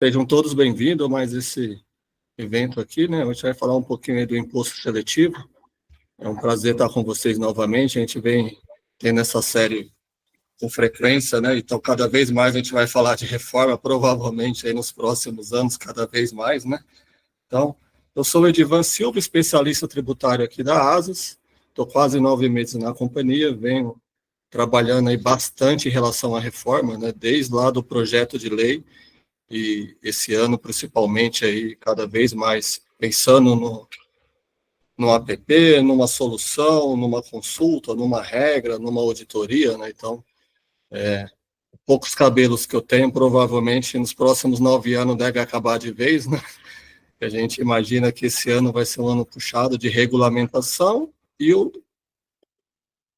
Sejam todos bem-vindos a mais esse evento aqui, né? A gente vai falar um pouquinho aí do imposto seletivo. É um prazer estar com vocês novamente. A gente vem tendo essa série com frequência, né? Então, cada vez mais a gente vai falar de reforma, provavelmente aí nos próximos anos, cada vez mais, né? Então, eu sou o Edivan Silva, especialista tributário aqui da Asas. Estou quase 9 meses na companhia, venho trabalhando aí bastante em relação à reforma, né? Desde lá do projeto de lei, e esse ano, principalmente, aí, cada vez mais pensando no APP, numa solução, numa consulta, numa regra, numa auditoria, né? Então, poucos cabelos que eu tenho, provavelmente, nos próximos 9 anos deve acabar de vez, né? A gente imagina que esse ano vai ser um ano puxado de regulamentação e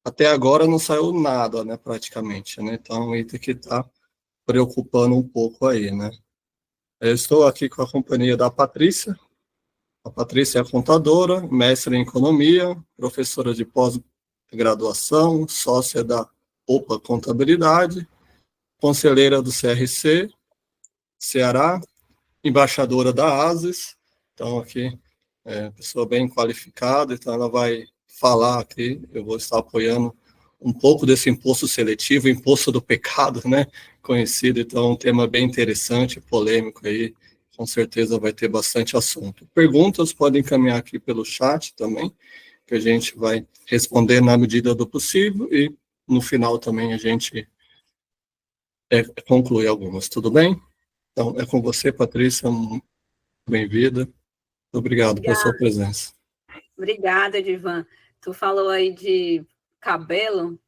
até agora não saiu nada, né, praticamente, né? Então, isso que está preocupando um pouco aí, né? Eu estou aqui com a companhia da Patrícia. A Patrícia é contadora, mestre em economia, professora de pós-graduação, sócia da OPA Contabilidade, conselheira do CRC, Ceará, embaixadora da ASES. Então, aqui, pessoa bem qualificada, então ela vai falar aqui, eu vou estar apoiando um pouco desse imposto seletivo, imposto do pecado, né, conhecido, então um tema bem interessante, polêmico aí, com certeza vai ter bastante assunto. Perguntas podem encaminhar aqui pelo chat também, que a gente vai responder na medida do possível e no final também a gente conclui algumas, tudo bem? Então, é com você, Patrícia, bem-vinda. Obrigado pela sua presença. Obrigada, Edivan. Tu falou aí de cabelo,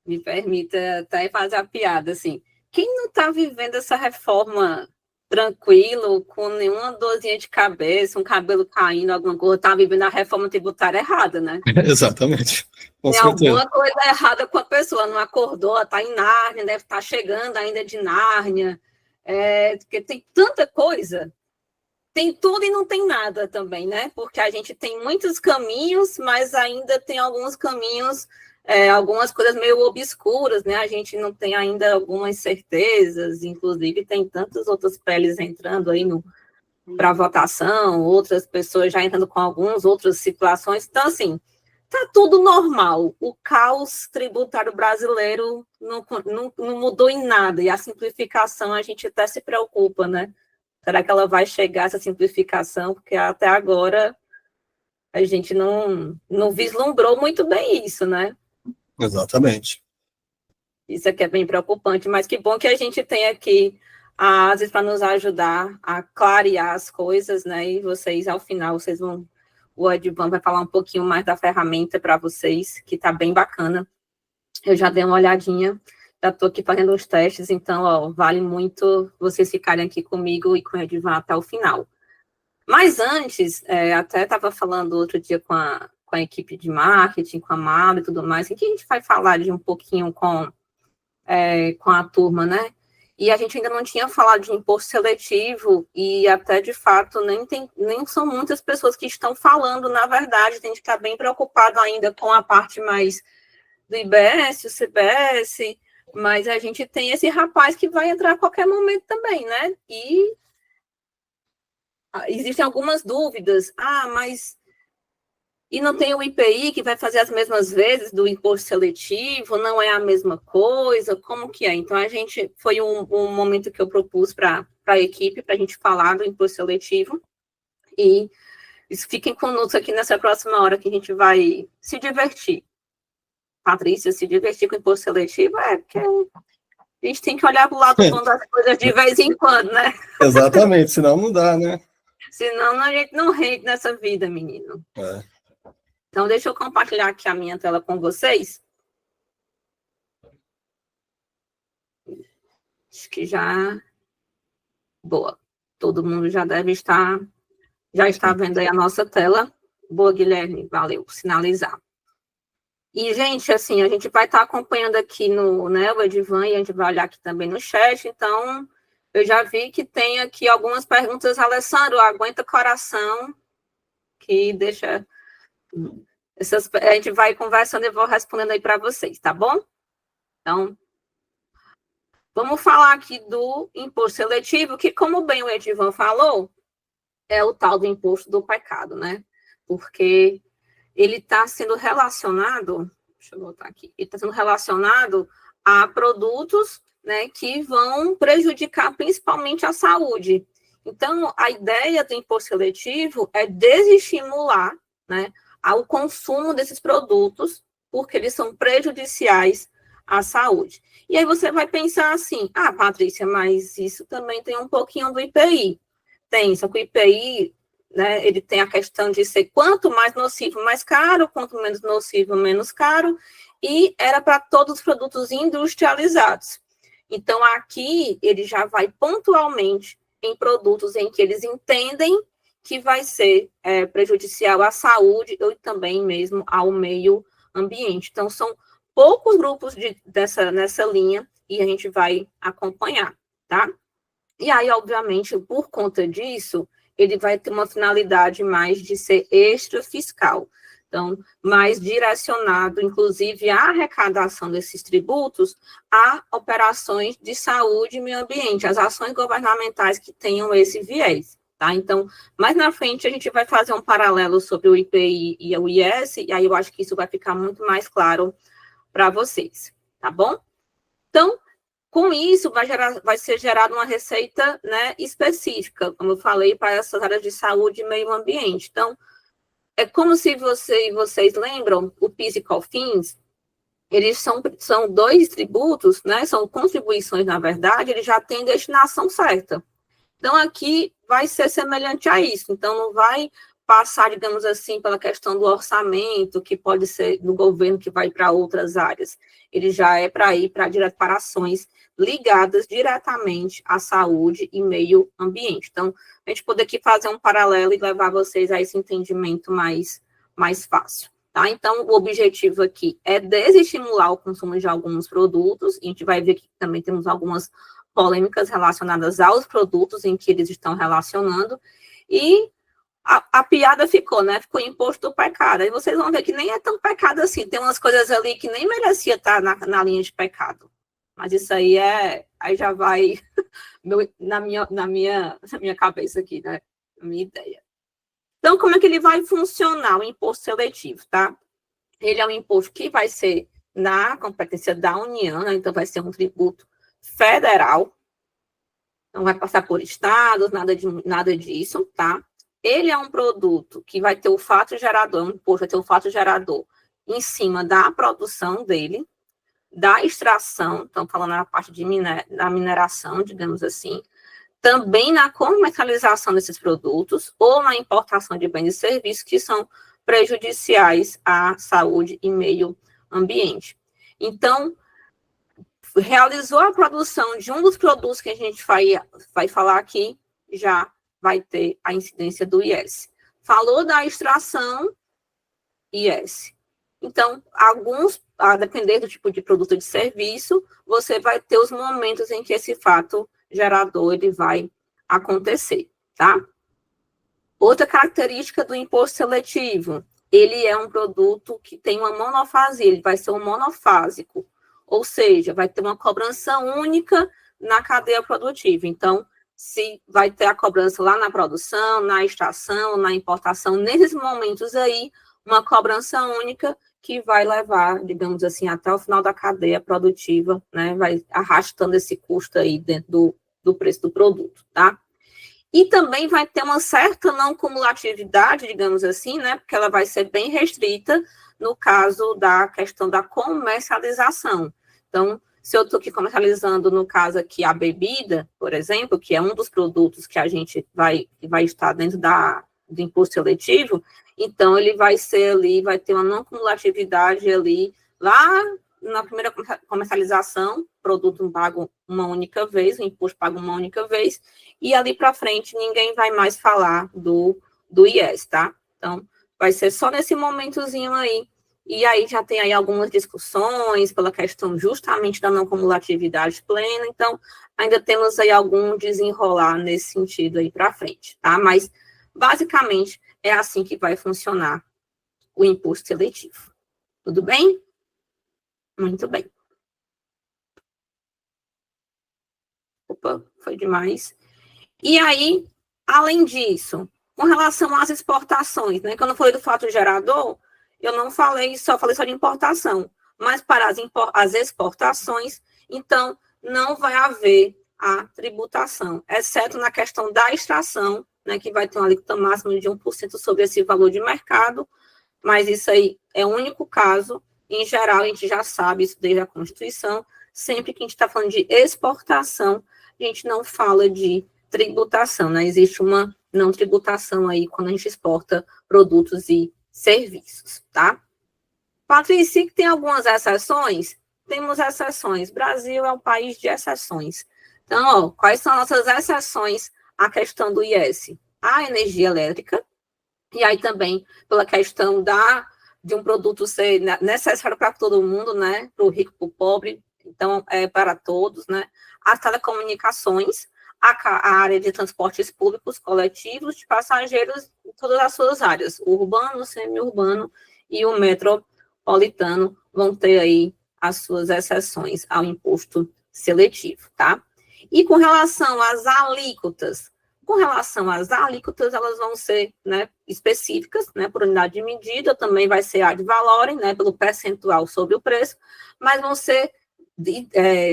me permita até fazer a piada, assim. Quem não está vivendo essa reforma tranquilo, com nenhuma dorzinha de cabeça, um cabelo caindo, alguma coisa, está vivendo a reforma tributária errada, né? Exatamente, com Tem certeza. alguma coisa errada com a pessoa, não acordou, está em Nárnia, deve estar chegando ainda de Nárnia, porque tem tanta coisa. Tem tudo e não tem nada também, né? Porque a gente tem muitos caminhos, mas ainda tem alguns caminhos, algumas coisas meio obscuras, né? A gente não tem ainda algumas certezas, inclusive tem tantas outras peles entrando aí para votação, outras pessoas já entrando com algumas outras situações. Então, assim, tá tudo normal. O caos tributário brasileiro não mudou em nada, e a simplificação a gente até se preocupa, né? Será que ela vai chegar, essa simplificação? Porque até agora a gente não vislumbrou muito bem isso, né? Exatamente. Isso aqui é bem preocupante, mas que bom que a gente tem aqui a ASES para nos ajudar a clarear as coisas, né? E vocês, ao final, o Edvan vai falar um pouquinho mais da ferramenta para vocês, que está bem bacana. Eu já dei uma olhadinha, já estou aqui fazendo os testes, então, ó, vale muito vocês ficarem aqui comigo e com o Edvan até o final. Mas antes, até estava falando outro dia com a equipe de marketing, com a Mara e tudo mais, que a gente vai falar de um pouquinho com a turma, né? E a gente ainda não tinha falado de imposto seletivo, e até, de fato, nem são muitas pessoas que estão falando, na verdade, a gente está bem preocupado ainda com a parte mais do IBS, o CBS, mas a gente tem esse rapaz que vai entrar a qualquer momento também, né? E existem algumas dúvidas. Mas e não tem o IPI que vai fazer as mesmas vezes do imposto seletivo, não é a mesma coisa, como que é? Então, foi um momento que eu propus para a equipe, para a gente falar do imposto seletivo, e fiquem conosco aqui nessa próxima hora que a gente vai se divertir. Patrícia, se divertir com o imposto seletivo porque a gente tem que olhar para o lado bom das coisas de vez em quando, né? Exatamente, senão não dá, né? Senão a gente não rende nessa vida, menino. Então, deixa eu compartilhar aqui a minha tela com vocês. Acho que já... Boa. Todo mundo já está vendo aí a nossa tela. Boa, Guilherme. Valeu por sinalizar. E, gente, assim, a gente vai estar acompanhando aqui o Edivan, e a gente vai olhar aqui também no chat. Então, eu já vi que tem aqui algumas perguntas. Alessandro, aguenta coração, que deixa... a gente vai conversando e eu vou respondendo aí para vocês, tá bom? Então, Vamos falar aqui do imposto seletivo, que, como bem o Edivan falou, é o tal do imposto do pecado, né? Porque ele está sendo relacionado, deixa eu botar aqui, ele está sendo relacionado a produtos, né, que vão prejudicar principalmente a saúde. Então, a ideia do imposto seletivo é desestimular, né, o consumo desses produtos, porque eles são prejudiciais à saúde. E aí você vai pensar assim, Patrícia, mas isso também tem um pouquinho do IPI. Tem, só que o IPI, né, ele tem a questão de ser quanto mais nocivo, mais caro, quanto menos nocivo, menos caro, e era para todos os produtos industrializados. Então, aqui, ele já vai pontualmente em produtos em que eles entendem que vai ser prejudicial à saúde ou também mesmo ao meio ambiente. Então, são poucos grupos nessa linha e a gente vai acompanhar, tá? E aí, obviamente, por conta disso, ele vai ter uma finalidade mais de ser extrafiscal. Então, mais direcionado, inclusive, à arrecadação desses tributos a operações de saúde e meio ambiente, as ações governamentais que tenham esse viés, tá? Então, mais na frente, a gente vai fazer um paralelo sobre o IPI e o IS, e aí eu acho que isso vai ficar muito mais claro para vocês, tá bom? Então, com isso, vai ser gerada uma receita, né, específica, como eu falei, para essas áreas de saúde e meio ambiente. Então, é como se vocês lembram, o PIS e COFINS, eles são dois tributos, né, são contribuições, na verdade, eles já têm destinação certa. Então, aqui vai ser semelhante a isso. Então, não vai passar, digamos assim, pela questão do orçamento, que pode ser do governo, que vai para outras áreas. Ele já é para ir para ações ligadas diretamente à saúde e meio ambiente. Então, a gente poder aqui fazer um paralelo e levar vocês a esse entendimento mais fácil. Tá? Então, o objetivo aqui é desestimular o consumo de alguns produtos, e a gente vai ver que também temos algumas polêmicas relacionadas aos produtos em que eles estão relacionando, e a piada ficou, né? Ficou imposto do pecado. Aí vocês vão ver que nem é tão pecado assim, tem umas coisas ali que nem merecia estar na linha de pecado. Mas isso aí já vai na minha cabeça aqui, né? Na minha ideia. Então, como é que ele vai funcionar, o imposto seletivo, tá? Ele é um imposto que vai ser na competência da União, né? Então vai ser um tributo federal, não vai passar por estados, nada disso, tá? Ele é um produto que vai ter o fato gerador, um imposto vai ter o fato gerador em cima da produção dele, da extração, estamos falando na parte da mineração, digamos assim, também na comercialização desses produtos ou na importação de bens e serviços que são prejudiciais à saúde e meio ambiente. Então, realizou a produção de um dos produtos que a gente vai falar aqui, já vai ter a incidência do IS. Falou da extração, IS. Então, a depender do tipo de produto ou de serviço, você vai ter os momentos em que esse fato gerador ele vai acontecer, tá? Outra característica do imposto seletivo, ele é um produto que tem uma monofasia, ele vai ser um monofásico, ou seja, vai ter uma cobrança única na cadeia produtiva. Então, se vai ter a cobrança lá na produção, na extração, na importação, nesses momentos aí, uma cobrança única que vai levar, digamos assim, até o final da cadeia produtiva, né? Vai arrastando esse custo aí dentro do preço do produto, tá? E também vai ter uma certa não cumulatividade, digamos assim, né? Porque ela vai ser bem restrita no caso da questão da comercialização. Então, se eu estou aqui comercializando, no caso aqui, a bebida, por exemplo, que é um dos produtos que a gente vai estar dentro do imposto seletivo, então ele vai ser ali, vai ter uma não cumulatividade ali, lá na primeira comercialização, produto pago uma única vez, o imposto pago uma única vez, e ali para frente ninguém vai mais falar do IS, tá? Então, vai ser só nesse momentozinho aí, e aí já tem aí algumas discussões pela questão justamente da não cumulatividade plena, então ainda temos aí algum desenrolar nesse sentido aí para frente, tá? Mas, basicamente, é assim que vai funcionar o imposto seletivo. Tudo bem? Muito bem. Opa, foi demais. E aí, além disso, com relação às exportações, né? Quando eu falei do fato gerador, eu não falei falei só de importação, mas para as exportações, então, não vai haver a tributação, exceto na questão da extração, né, que vai ter uma alíquota máxima de 1% sobre esse valor de mercado, mas isso aí é o único caso. Em geral, a gente já sabe isso desde a Constituição, sempre que a gente está falando de exportação, a gente não fala de tributação, né? Existe uma não tributação aí quando a gente exporta produtos e serviços, tá? Patrícia, tem algumas exceções? Temos exceções. Brasil é um país de exceções. Então, ó, quais são as nossas exceções à questão do IS? A energia elétrica, e aí também pela questão de um produto ser necessário para todo mundo, né? Para o rico, para o pobre, então é para todos, né? As telecomunicações, a área de transportes públicos coletivos, de passageiros, em todas as suas áreas, o urbano, o semi-urbano e o metropolitano vão ter aí as suas exceções ao imposto seletivo, tá? E com relação às alíquotas, elas vão ser, né, específicas, né, por unidade de medida, também vai ser ad valorem, né, pelo percentual sobre o preço, mas vão ser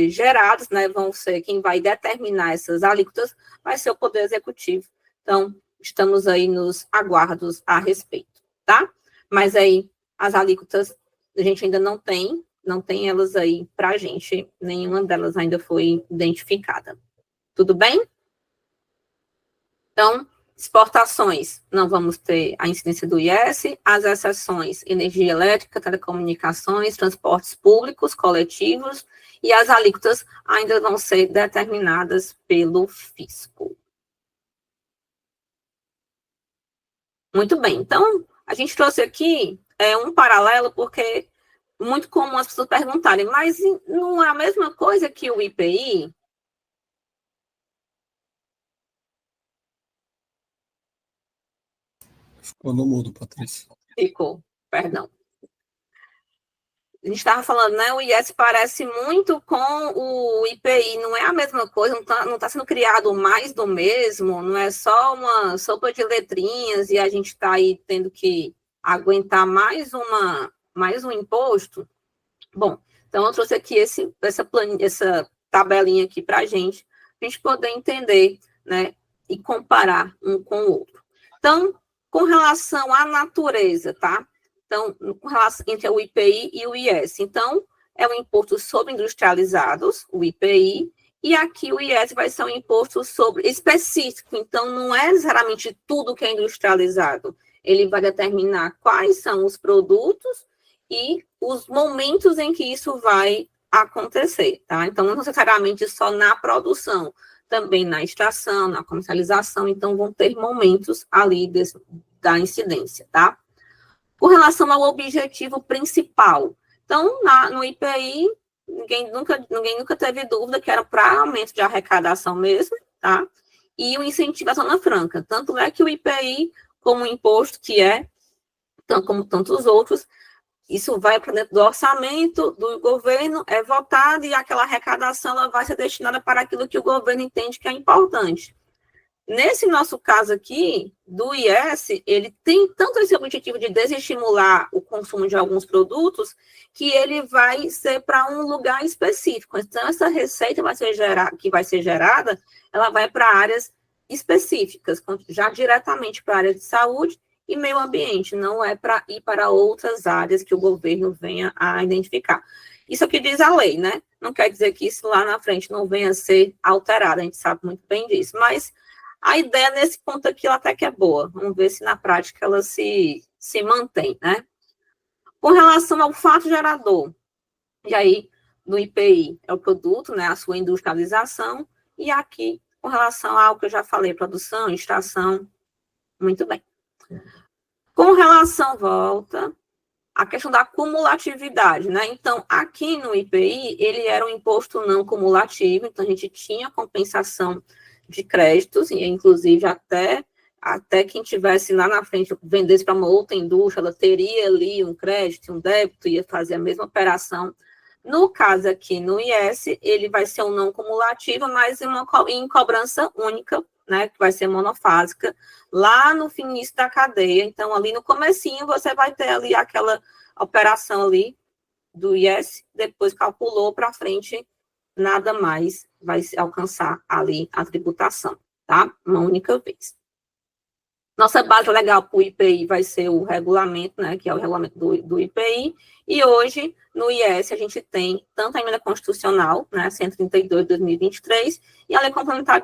gerados, né, vão ser quem vai determinar essas alíquotas, vai ser o Poder Executivo. Então, estamos aí nos aguardos a respeito, tá? Mas aí, as alíquotas, a gente ainda não tem elas aí para a gente, nenhuma delas ainda foi identificada. Tudo bem? Então, exportações, não vamos ter a incidência do IS, as exceções, energia elétrica, telecomunicações, transportes públicos, coletivos, e as alíquotas ainda vão ser determinadas pelo fisco. Muito bem, então, a gente trouxe aqui um paralelo, porque muito comum as pessoas perguntarem, mas não é a mesma coisa que o IPI? Ficou no mudo, Patrícia. Ficou, perdão. A gente estava falando, né? O IS parece muito com o IPI, não é a mesma coisa, não tá sendo criado mais do mesmo, não é só uma sopa de letrinhas e a gente está aí tendo que aguentar mais um imposto. Bom, então eu trouxe aqui essa tabelinha aqui para a gente poder entender, né? E comparar um com o outro. Então, com relação à natureza, tá? Então, com relação entre o IPI e o IS. Então, é o imposto sobre industrializados, o IPI, e aqui o IS vai ser um imposto sobre específico. Então, não é necessariamente tudo que é industrializado. Ele vai determinar quais são os produtos e os momentos em que isso vai acontecer, tá? Então, não necessariamente só na produção, também na extração, na comercialização, então vão ter momentos ali da incidência, tá? Com relação ao objetivo principal, então, no IPI, ninguém nunca teve dúvida que era para aumento de arrecadação mesmo, tá? E o incentivo à Zona Franca. Tanto é que o IPI, como imposto que como tantos outros, isso vai para dentro do orçamento do governo, é votado, e aquela arrecadação ela vai ser destinada para aquilo que o governo entende que é importante. Nesse nosso caso aqui, do IS, ele tem tanto esse objetivo de desestimular o consumo de alguns produtos, que ele vai ser para um lugar específico. Então, essa receita que vai ser gerada, ela vai para áreas específicas, já diretamente para a área de saúde e meio ambiente, não é para ir para outras áreas que o governo venha a identificar. Isso aqui diz a lei, né? Não quer dizer que isso lá na frente não venha a ser alterado, a gente sabe muito bem disso, mas a ideia nesse ponto aqui ela até que é boa. Vamos ver se na prática ela se mantém, né? Com relação ao fato gerador, e aí no IPI é o produto, né? A sua industrialização, e aqui com relação ao que eu já falei, produção, extração, muito bem. Com relação, a questão da cumulatividade, né? Então, aqui no IPI, ele era um imposto não cumulativo, então a gente tinha compensação de créditos, e inclusive até quem tivesse lá na frente, vendesse para uma outra indústria, ela teria ali um crédito, um débito, ia fazer a mesma operação No caso aqui, no IS, ele vai ser um não cumulativo, mas em cobrança única, né, que vai ser monofásica, lá no início da cadeia. Então, ali no comecinho, você vai ter ali aquela operação ali do IS, depois calculou para frente, nada mais vai alcançar ali a tributação, tá? Uma única vez. Nossa base legal para o IPI vai ser o regulamento, né, que é o regulamento do IPI, e hoje, no IS, a gente tem tanto a emenda constitucional, né, 132 de 2023, e a lei complementar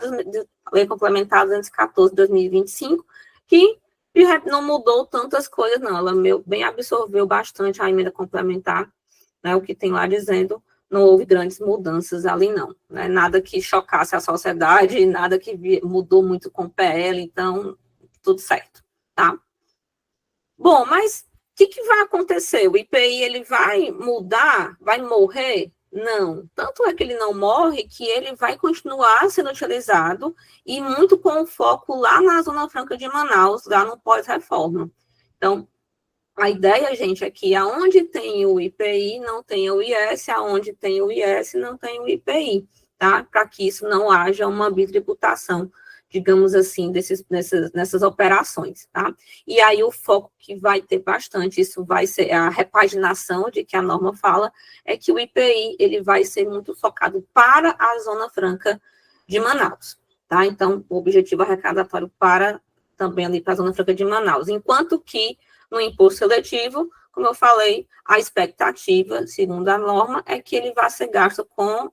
214 de 2025, que não mudou tantas coisas, não, ela bem absorveu bastante a emenda complementar, né, o que tem lá dizendo, não houve grandes mudanças ali, não, né, nada que chocasse a sociedade, nada que mudou muito com o PL, então, tudo certo, tá? Bom, mas o que vai acontecer? O IPI, ele vai mudar? Vai morrer? Não. Tanto é que ele não morre, que ele vai continuar sendo utilizado, e muito com foco lá na Zona Franca de Manaus, lá no pós-reforma. Então, a ideia, gente, é que aonde tem o IPI, não tem o IS, aonde tem o IS, não tem o IPI, tá? Para que isso não haja uma bitributação, digamos assim, nessas operações, tá? E aí o foco que vai ter bastante, isso vai ser a repaginação de que a norma fala, é que o IPI, ele vai ser muito focado para a Zona Franca de Manaus, tá? Então, o objetivo arrecadatório para também ali para a Zona Franca de Manaus, enquanto que no imposto seletivo, como eu falei, a expectativa, segundo a norma, é que ele vai ser gasto com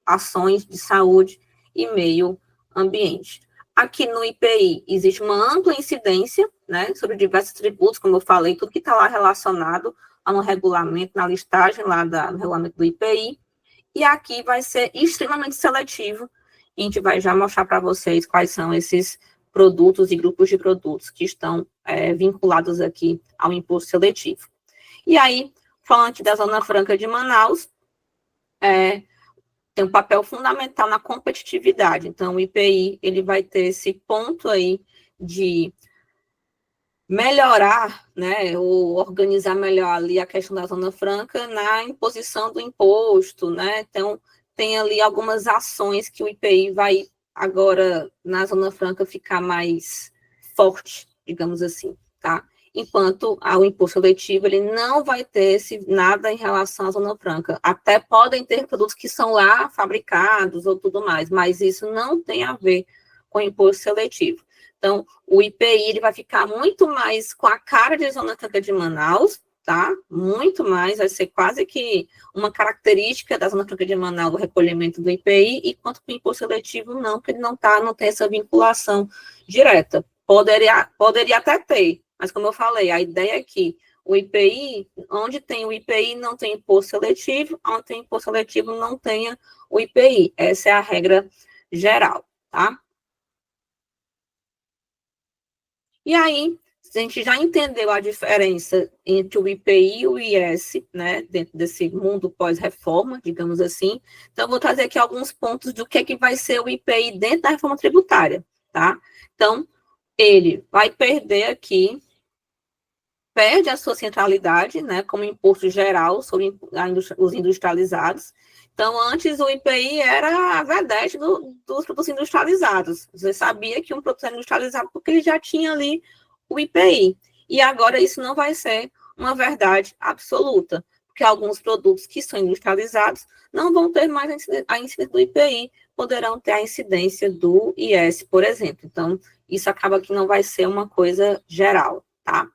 ações de saúde e meio ambiente. Aqui no IPI existe uma ampla incidência, né, sobre diversos tributos, como eu falei, tudo que está lá relacionado ao regulamento, na listagem lá no regulamento do IPI, e aqui vai ser extremamente seletivo, e a gente vai já mostrar para vocês quais são esses produtos e grupos de produtos que estão vinculados aqui ao imposto seletivo. E aí, falando da Zona Franca de Manaus, tem um papel fundamental na competitividade. Então, o IPI, ele vai ter esse ponto aí de melhorar, né, ou organizar melhor ali a questão da Zona Franca na imposição do imposto, né? Então, tem ali algumas ações que o IPI vai agora, na Zona Franca, ficar mais forte, digamos assim, tá? Enquanto o imposto seletivo, ele não vai ter nada em relação à Zona Franca. Até podem ter produtos que são lá fabricados ou tudo mais, mas isso não tem a ver com o imposto seletivo. Então, o IPI, ele vai ficar muito mais com a cara de Zona Franca de Manaus, tá? Muito mais, vai ser quase que uma característica da Zona Franca de Manaus, o recolhimento do IPI, enquanto que o imposto seletivo não, porque ele não tem essa vinculação direta. Poderia até ter, mas como eu falei, a ideia é que o IPI, onde tem o IPI, não tem imposto seletivo, onde tem imposto seletivo, não tenha o IPI. Essa é a regra geral, tá? E aí, a gente já entendeu a diferença entre o IPI e o IS, né, dentro desse mundo pós-reforma, digamos assim. Então, eu vou trazer aqui alguns pontos do que vai ser o IPI dentro da reforma tributária, tá? Então, ele vai perder aqui, perde a sua centralidade, né, como imposto geral sobre os industrializados. Então, antes o IPI era a vedete dos produtos industrializados. Você sabia que um produto era industrializado porque ele já tinha ali o IPI. E agora isso não vai ser uma verdade absoluta, porque alguns produtos que são industrializados não vão ter mais a incidência do IPI, poderão ter a incidência do IS, por exemplo. Então, isso acaba que não vai ser uma coisa geral, tá?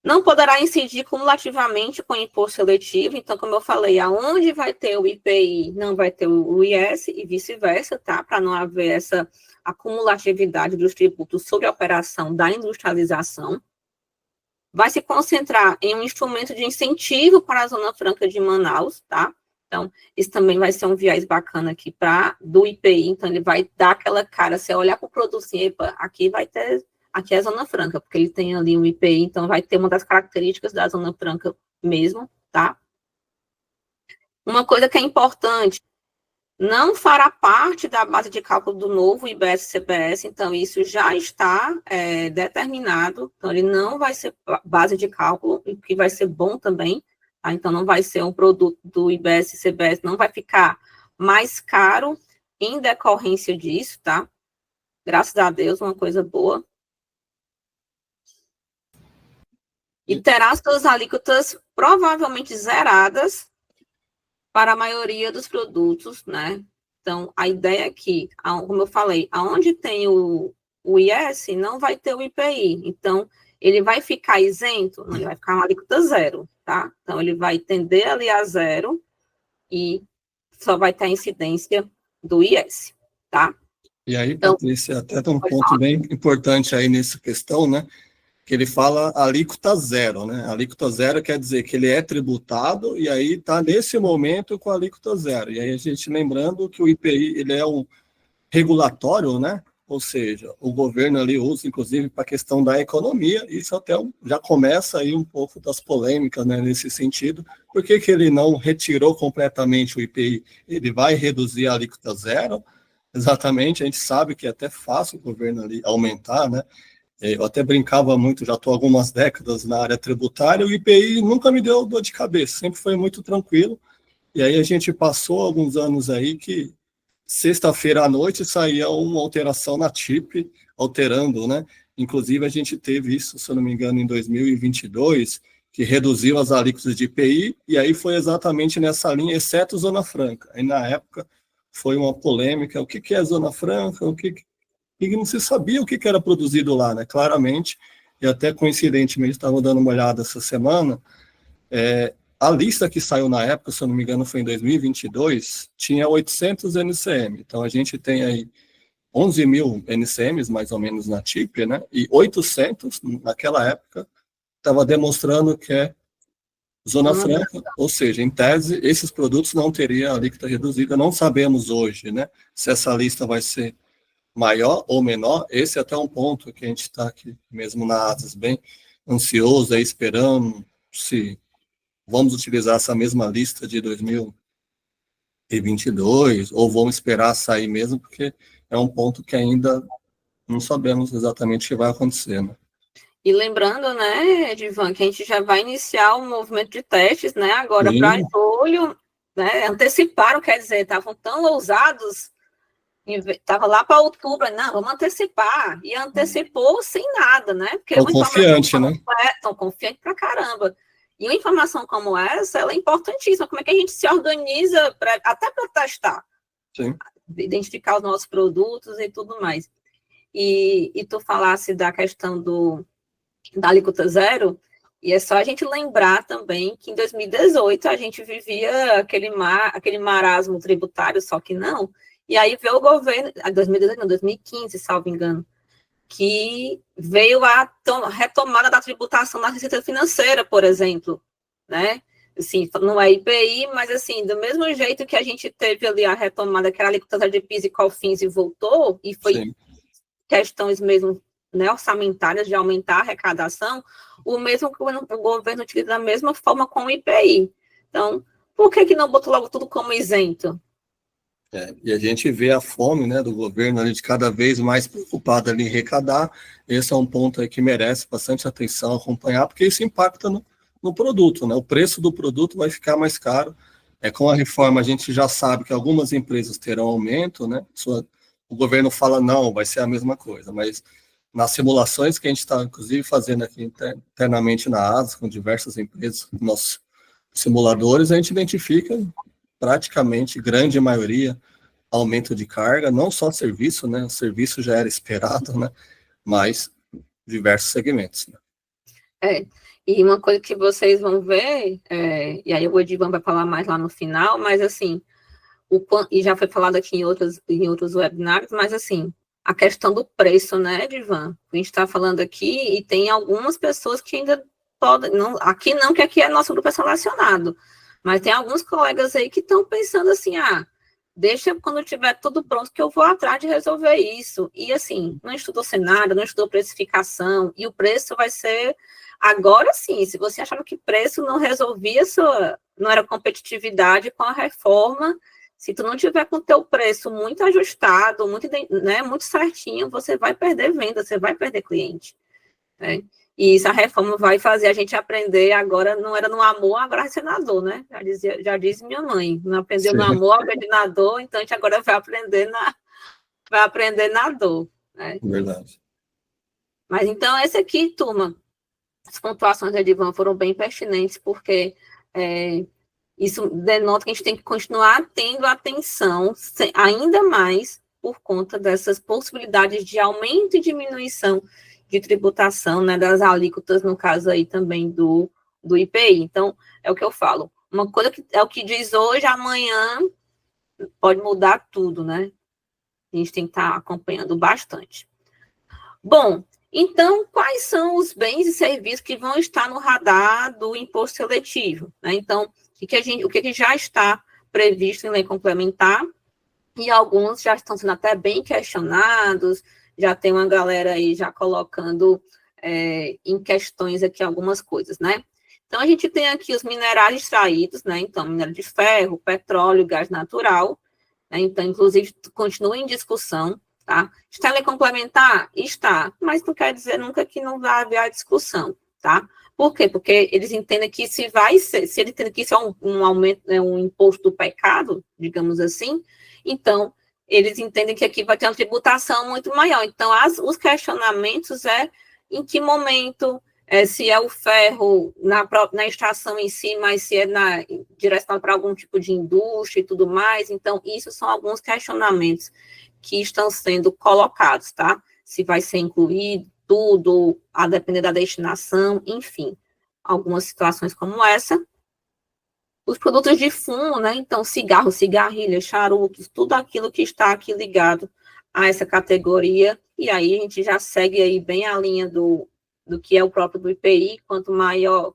Não poderá incidir cumulativamente com o imposto seletivo, então, como eu falei, aonde vai ter o IPI, não vai ter o IS e vice-versa, tá? Para não haver essa acumulatividade dos tributos sobre a operação da industrialização. Vai se concentrar em um instrumento de incentivo para a Zona Franca de Manaus, tá? Então, isso também vai ser um viés bacana aqui do IPI, então ele vai dar aquela cara, você olhar para o produto assim, epa, aqui vai ter... Aqui é a Zona Franca, porque ele tem ali um IPI, então vai ter uma das características da Zona Franca mesmo, tá? Uma coisa que é importante, não fará parte da base de cálculo do novo IBS-CBS, então isso já está determinado, então ele não vai ser base de cálculo, o que vai ser bom também, tá? Então, não vai ser um produto do IBS e CBS, não vai ficar mais caro em decorrência disso, tá? Graças a Deus, uma coisa boa. E terá suas alíquotas provavelmente zeradas para a maioria dos produtos, né? Então, a ideia é que, como eu falei, aonde tem o IS, não vai ter o IPI. Então, ele vai ficar isento? Não, ele vai ficar uma alíquota zero, tá? Então, ele vai tender ali a zero e só vai ter a incidência do IS, tá? E aí, então, Patrícia, até tem um ponto bem importante aí nessa questão, né? Que ele fala alíquota zero, né? Alíquota zero quer dizer que ele é tributado e aí está nesse momento com a alíquota zero. E aí a gente lembrando que o IPI ele é um regulatório, né? Ou seja, o governo ali usa, inclusive, para a questão da economia. Isso até já começa aí um pouco das polêmicas, né? Nesse sentido. Por que ele não retirou completamente o IPI? Ele vai reduzir a alíquota zero? Exatamente. A gente sabe que é até fácil o governo ali aumentar, né? Eu até brincava muito, já estou há algumas décadas na área tributária, o IPI nunca me deu dor de cabeça, sempre foi muito tranquilo. E aí a gente passou alguns anos aí que sexta-feira à noite saía uma alteração na TIP, alterando, né? Inclusive a gente teve isso, se eu não me engano, em 2022, que reduziu as alíquotas de IPI, e aí foi exatamente nessa linha, exceto Zona Franca. Aí na época foi uma polêmica, o que é Zona Franca, e não se sabia o que era produzido lá, né? Claramente, e até coincidentemente estava dando uma olhada essa semana, a lista que saiu na época, se eu não me engano, foi em 2022, tinha 800 NCM. Então, a gente tem aí 11 mil NCMs, mais ou menos, na TIP, né? E 800, naquela época, estava demonstrando que é Zona Franca, ou seja, em tese, esses produtos não teriam alíquota reduzida. Não sabemos hoje, né? Se essa lista vai ser maior ou menor, esse é até um ponto que a gente está aqui mesmo na ASAS bem ansioso, aí esperando se vamos utilizar essa mesma lista de 2022 ou vamos esperar sair mesmo, porque é um ponto que ainda não sabemos exatamente o que vai acontecer, né? E lembrando, né, Edivan, que a gente já vai iniciar o movimento de testes, né, agora para julho, né, anteciparam, quer dizer, estavam tão ousados, estava lá para outubro, não, vamos antecipar, e antecipou sem nada, né? Porque tão confiante, né? Tão confiante pra caramba. E uma informação como essa, ela é importantíssima. Como é que a gente se organiza até para testar? Sim. Identificar os nossos produtos e tudo mais. E tu falasse da questão da alíquota zero, e é só a gente lembrar também que em 2018 a gente vivia aquele marasmo tributário, só que não. E aí veio o governo, em 2018, não, 2015, salvo engano, que veio a retomada da tributação da receita financeira, por exemplo, né? Assim, não é IPI, mas assim, do mesmo jeito que a gente teve ali a retomada, que era a alíquota de PIS e COFINS e voltou, e foi Sim. Questões mesmo, né, orçamentárias de aumentar a arrecadação, o mesmo que o governo utiliza da mesma forma com o IPI. Então, por que não botou logo tudo como isento? E a gente vê a fome, né, do governo ali de cada vez mais preocupado ali em arrecadar. Esse é um ponto aí que merece bastante atenção, acompanhar, porque isso impacta no produto, né? O preço do produto vai ficar mais caro. Com a reforma, a gente já sabe que algumas empresas terão aumento, né? O governo fala, não, vai ser a mesma coisa, mas nas simulações que a gente está, inclusive, fazendo aqui internamente na ASA, com diversas empresas, nossos simuladores, a gente identifica praticamente, grande maioria, aumento de carga, não só serviço, né? O serviço já era esperado, né? Mas diversos segmentos, né? E uma coisa que vocês vão ver, e aí o Edivan vai falar mais lá no final, mas assim, e já foi falado aqui em outros webinários, mas assim, a questão do preço, né, Edivan? A gente está falando aqui e tem algumas pessoas que ainda podem, aqui não, que aqui é nosso grupo selecionado, mas tem alguns colegas aí que estão pensando assim, deixa quando tiver tudo pronto que eu vou atrás de resolver isso. E assim, não estudou cenário, não estudou precificação, e o preço vai ser... Agora sim, se você achava que preço não resolvia, não era competitividade com a reforma, se tu não tiver com o teu preço muito ajustado, muito, né, muito certinho, você vai perder venda, você vai perder cliente. Né? E isso, a reforma vai fazer a gente aprender agora, não era no amor, agora vai ser na dor, né? Já disse minha mãe, não aprendeu no amor, aprende na dor, então a gente agora vai aprender na dor, né? Verdade. Mas então, essa aqui, turma, as pontuações da Edivan foram bem pertinentes, porque isso denota que a gente tem que continuar tendo atenção, ainda mais por conta dessas possibilidades de aumento e diminuição de tributação, né, das alíquotas, no caso aí também do IPI. Então, é o que eu falo. Uma coisa que é o que diz hoje, amanhã pode mudar tudo, né? A gente tem que estar acompanhando bastante. Bom, então, quais são os bens e serviços que vão estar no radar do imposto seletivo, né? Então, o que já está previsto em lei complementar, e alguns já estão sendo até bem questionados, já tem uma galera aí já colocando em questões aqui algumas coisas, né? Então, a gente tem aqui os minerais extraídos, né? Então, minério de ferro, petróleo, gás natural, né? Então, inclusive, continua em discussão, tá? Está em lei complementar? Está, mas não quer dizer nunca que não vai haver a discussão, tá? Por quê? Porque eles entendem que se ele entende que isso é um aumento, um imposto do pecado, digamos assim, então, eles entendem que aqui vai ter uma tributação muito maior. Então, os questionamentos em que momento, se é o ferro na extração em si, mas se é direcionado para algum tipo de indústria e tudo mais. Então, isso são alguns questionamentos que estão sendo colocados, tá? Se vai ser incluído tudo, a depender da destinação, enfim. Algumas situações como essa. Os produtos de fumo, né? Então, cigarro, cigarrilha, charutos, tudo aquilo que está aqui ligado a essa categoria. E aí a gente já segue aí bem a linha do que é o próprio do IPI, quanto maior,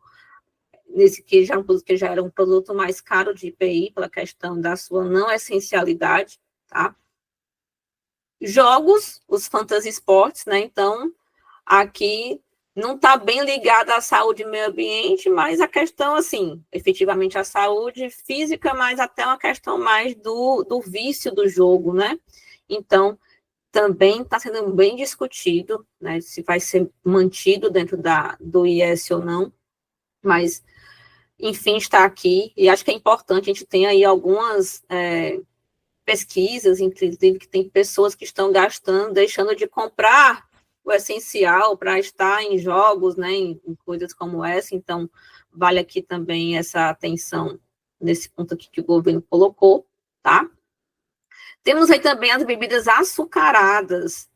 nesse que já era um produto mais caro de IPI, pela questão da sua não essencialidade, tá? Jogos, os fantasy sports, né? Então, aqui não está bem ligada à saúde e meio ambiente, mas a questão, assim, efetivamente a saúde física, mas até uma questão mais do vício do jogo, né? Então, também está sendo bem discutido, né, se vai ser mantido dentro do IS ou não, mas, enfim, está aqui, e acho que é importante, a gente tem aí algumas pesquisas, inclusive, que tem pessoas que estão gastando, deixando de comprar o essencial para estar em jogos, né, em coisas como essa, então vale aqui também essa atenção nesse ponto aqui que o governo colocou, tá? Temos aí também as bebidas açucaradas,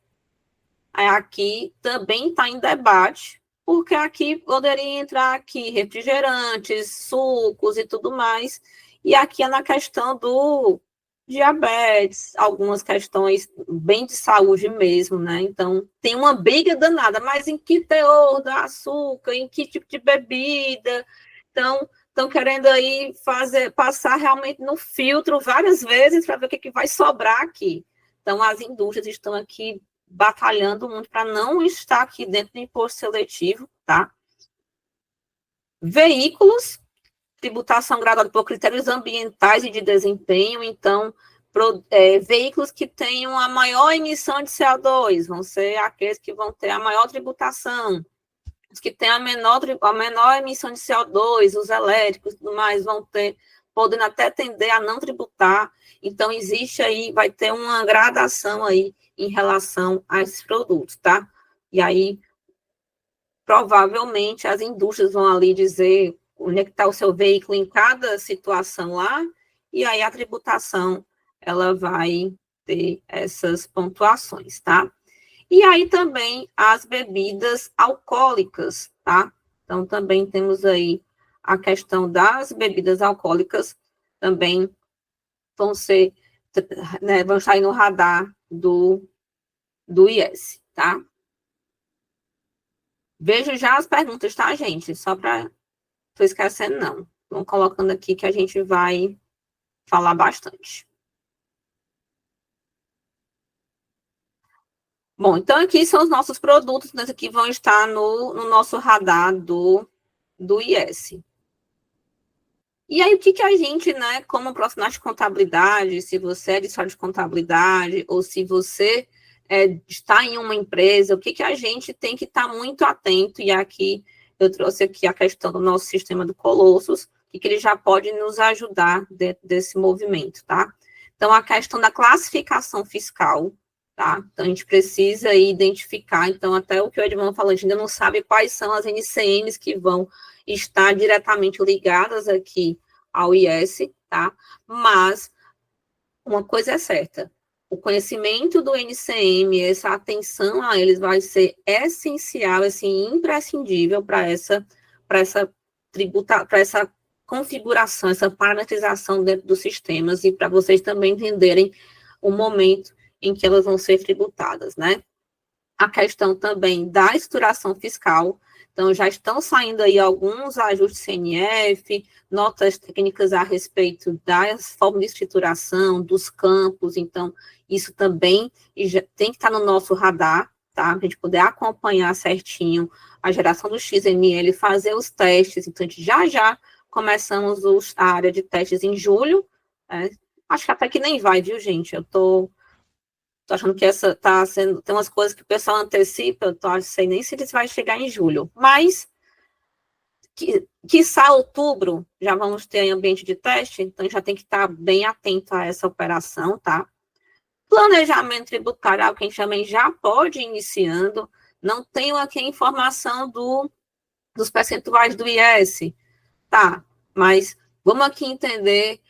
aqui também está em debate, porque aqui poderia entrar aqui refrigerantes, sucos e tudo mais, e aqui é na questão do diabetes, algumas questões bem de saúde mesmo, né? Então, tem uma briga danada, mas em que teor do açúcar, em que tipo de bebida? Então, estão querendo aí passar realmente no filtro várias vezes para ver o que vai sobrar aqui. Então, as indústrias estão aqui batalhando muito para não estar aqui dentro do imposto seletivo, tá? Veículos, tributação graduada por critérios ambientais e de desempenho, então, veículos que tenham a maior emissão de CO2 vão ser aqueles que vão ter a maior tributação, os que têm a menor emissão de CO2, os elétricos e tudo mais, podendo até tender a não tributar, então existe aí, vai ter uma gradação aí em relação a esses produtos, tá? E aí, provavelmente, as indústrias vão ali dizer onde é que está o seu veículo em cada situação lá, e aí a tributação, ela vai ter essas pontuações, tá? E aí também as bebidas alcoólicas, tá? Então, também temos aí a questão das bebidas alcoólicas, também vão ser, né, vão estar aí no radar do IS, tá? Vejo já as perguntas, tá, gente? Só para tô esquecendo, não. Vão colocando aqui que a gente vai falar bastante. Bom, então aqui são os nossos produtos, né, que vão estar no nosso radar do IS. E aí, o que a gente, né, como profissional de contabilidade, se você é de história de contabilidade, ou se você está em uma empresa, o que a gente tem que estar muito atento, e aqui eu trouxe aqui a questão do nosso sistema do Colossus, que ele já pode nos ajudar dentro desse movimento, tá? Então, a questão da classificação fiscal, tá? Então, a gente precisa identificar, então, até o que o Edmond falou, a gente ainda não sabe quais são as NCMs que vão estar diretamente ligadas aqui ao IS, tá? Mas, uma coisa é certa, o conhecimento do NCM, essa atenção a eles vai ser essencial, assim, imprescindível para essa configuração, essa parametrização dentro dos sistemas, e para vocês também entenderem o momento em que elas vão ser tributadas, né? A questão também da estruturação fiscal, então já estão saindo aí alguns ajustes CNF, notas técnicas a respeito das formas de escrituração, dos campos, então isso também já tem que estar no nosso radar, tá? Para a gente poder acompanhar certinho a geração do XML, fazer os testes, então a gente já começamos a área de testes em julho, acho que até que nem vai, viu, gente? Eu tô achando que essa tá sendo, tem umas coisas que o pessoal antecipa, eu não sei nem se eles vai chegar em julho, mas quiçá outubro já vamos ter em ambiente de teste, então já tem que estar bem atento a essa operação, tá? Planejamento tributário, algo que a gente também já pode ir iniciando, não tenho aqui a informação dos percentuais do IS, tá, mas vamos aqui entender,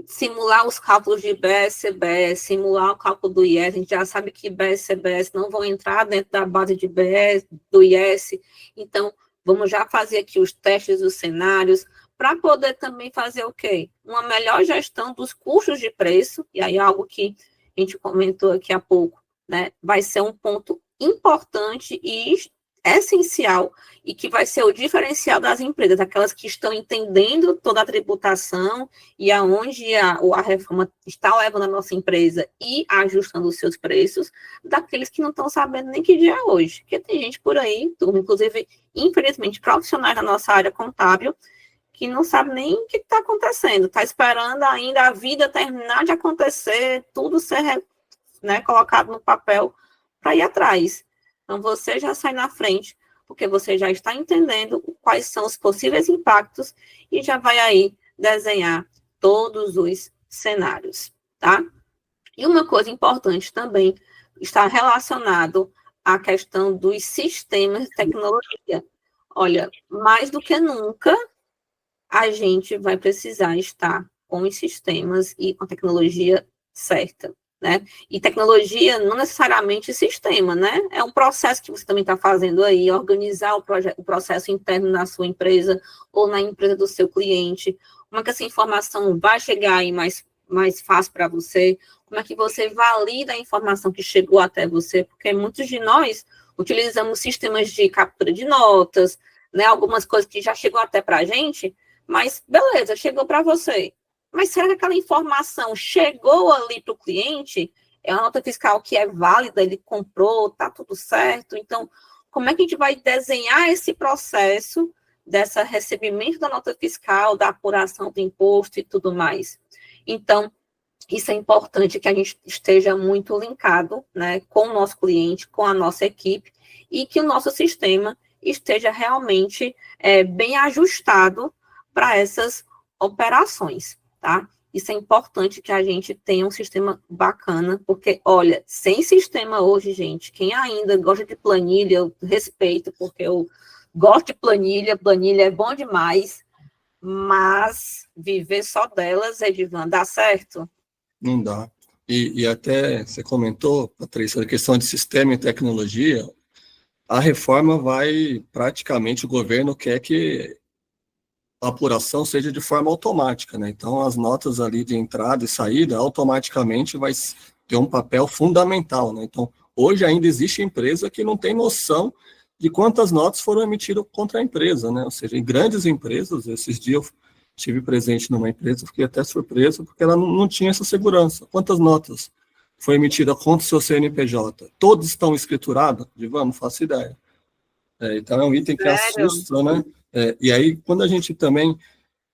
simular os cálculos de IBS, CBS, simular o cálculo do IS, a gente já sabe que IBS e CBS não vão entrar dentro da base de IBS, do IS, então vamos já fazer aqui os testes dos cenários, para poder também fazer o quê? Uma melhor gestão dos custos de preço, e aí algo que a gente comentou aqui há pouco, né, vai ser um ponto importante e essencial, e que vai ser o diferencial das empresas, aquelas que estão entendendo toda a tributação e aonde a reforma está levando a nossa empresa e ajustando os seus preços, daqueles que não estão sabendo nem que dia é hoje, porque tem gente por aí, turma, inclusive, infelizmente, profissionais da nossa área contábil, que não sabe nem o que está acontecendo, está esperando ainda a vida terminar de acontecer, tudo ser, né, colocado no papel para ir atrás. Então, você já sai na frente, porque você já está entendendo quais são os possíveis impactos e já vai aí desenhar todos os cenários, tá? E uma coisa importante também está relacionado à questão dos sistemas de tecnologia. Olha, mais do que nunca, a gente vai precisar estar com os sistemas e com a tecnologia certa, né? E tecnologia não necessariamente sistema, né? É um processo que você também está fazendo aí, organizar o processo interno na sua empresa ou na empresa do seu cliente. Como é que essa informação vai chegar aí mais fácil para você? Como é que você valida a informação que chegou até você? Porque muitos de nós utilizamos sistemas de captura de notas, né? Algumas coisas que já chegou até para a gente, mas beleza, chegou para você. Mas será que aquela informação chegou ali para o cliente? É uma nota fiscal que é válida, ele comprou, está tudo certo? Então, como é que a gente vai desenhar esse processo desse recebimento da nota fiscal, da apuração do imposto e tudo mais? Então, isso é importante que a gente esteja muito linkado, né, com o nosso cliente, com a nossa equipe, e que o nosso sistema esteja realmente bem ajustado para essas operações, tá? Isso é importante que a gente tenha um sistema bacana, porque, olha, sem sistema hoje, gente, quem ainda gosta de planilha, eu respeito, porque eu gosto de planilha é bom demais, mas viver só delas, Edivan, dá certo? Não dá. E até você comentou, Patrícia, a questão de sistema e tecnologia, a reforma vai, praticamente, o governo quer que a apuração seja de forma automática, né? Então, as notas ali de entrada e saída, automaticamente vai ter um papel fundamental, né? Então, hoje ainda existe empresa que não tem noção de quantas notas foram emitidas contra a empresa, né? Ou seja, em grandes empresas, esses dias eu estive presente numa empresa, fiquei até surpreso, porque ela não tinha essa segurança. Quantas notas foi emitida contra o seu CNPJ? Todos estão escriturados? Não faço ideia. Então, é um item que assusta, né? E aí, quando a gente também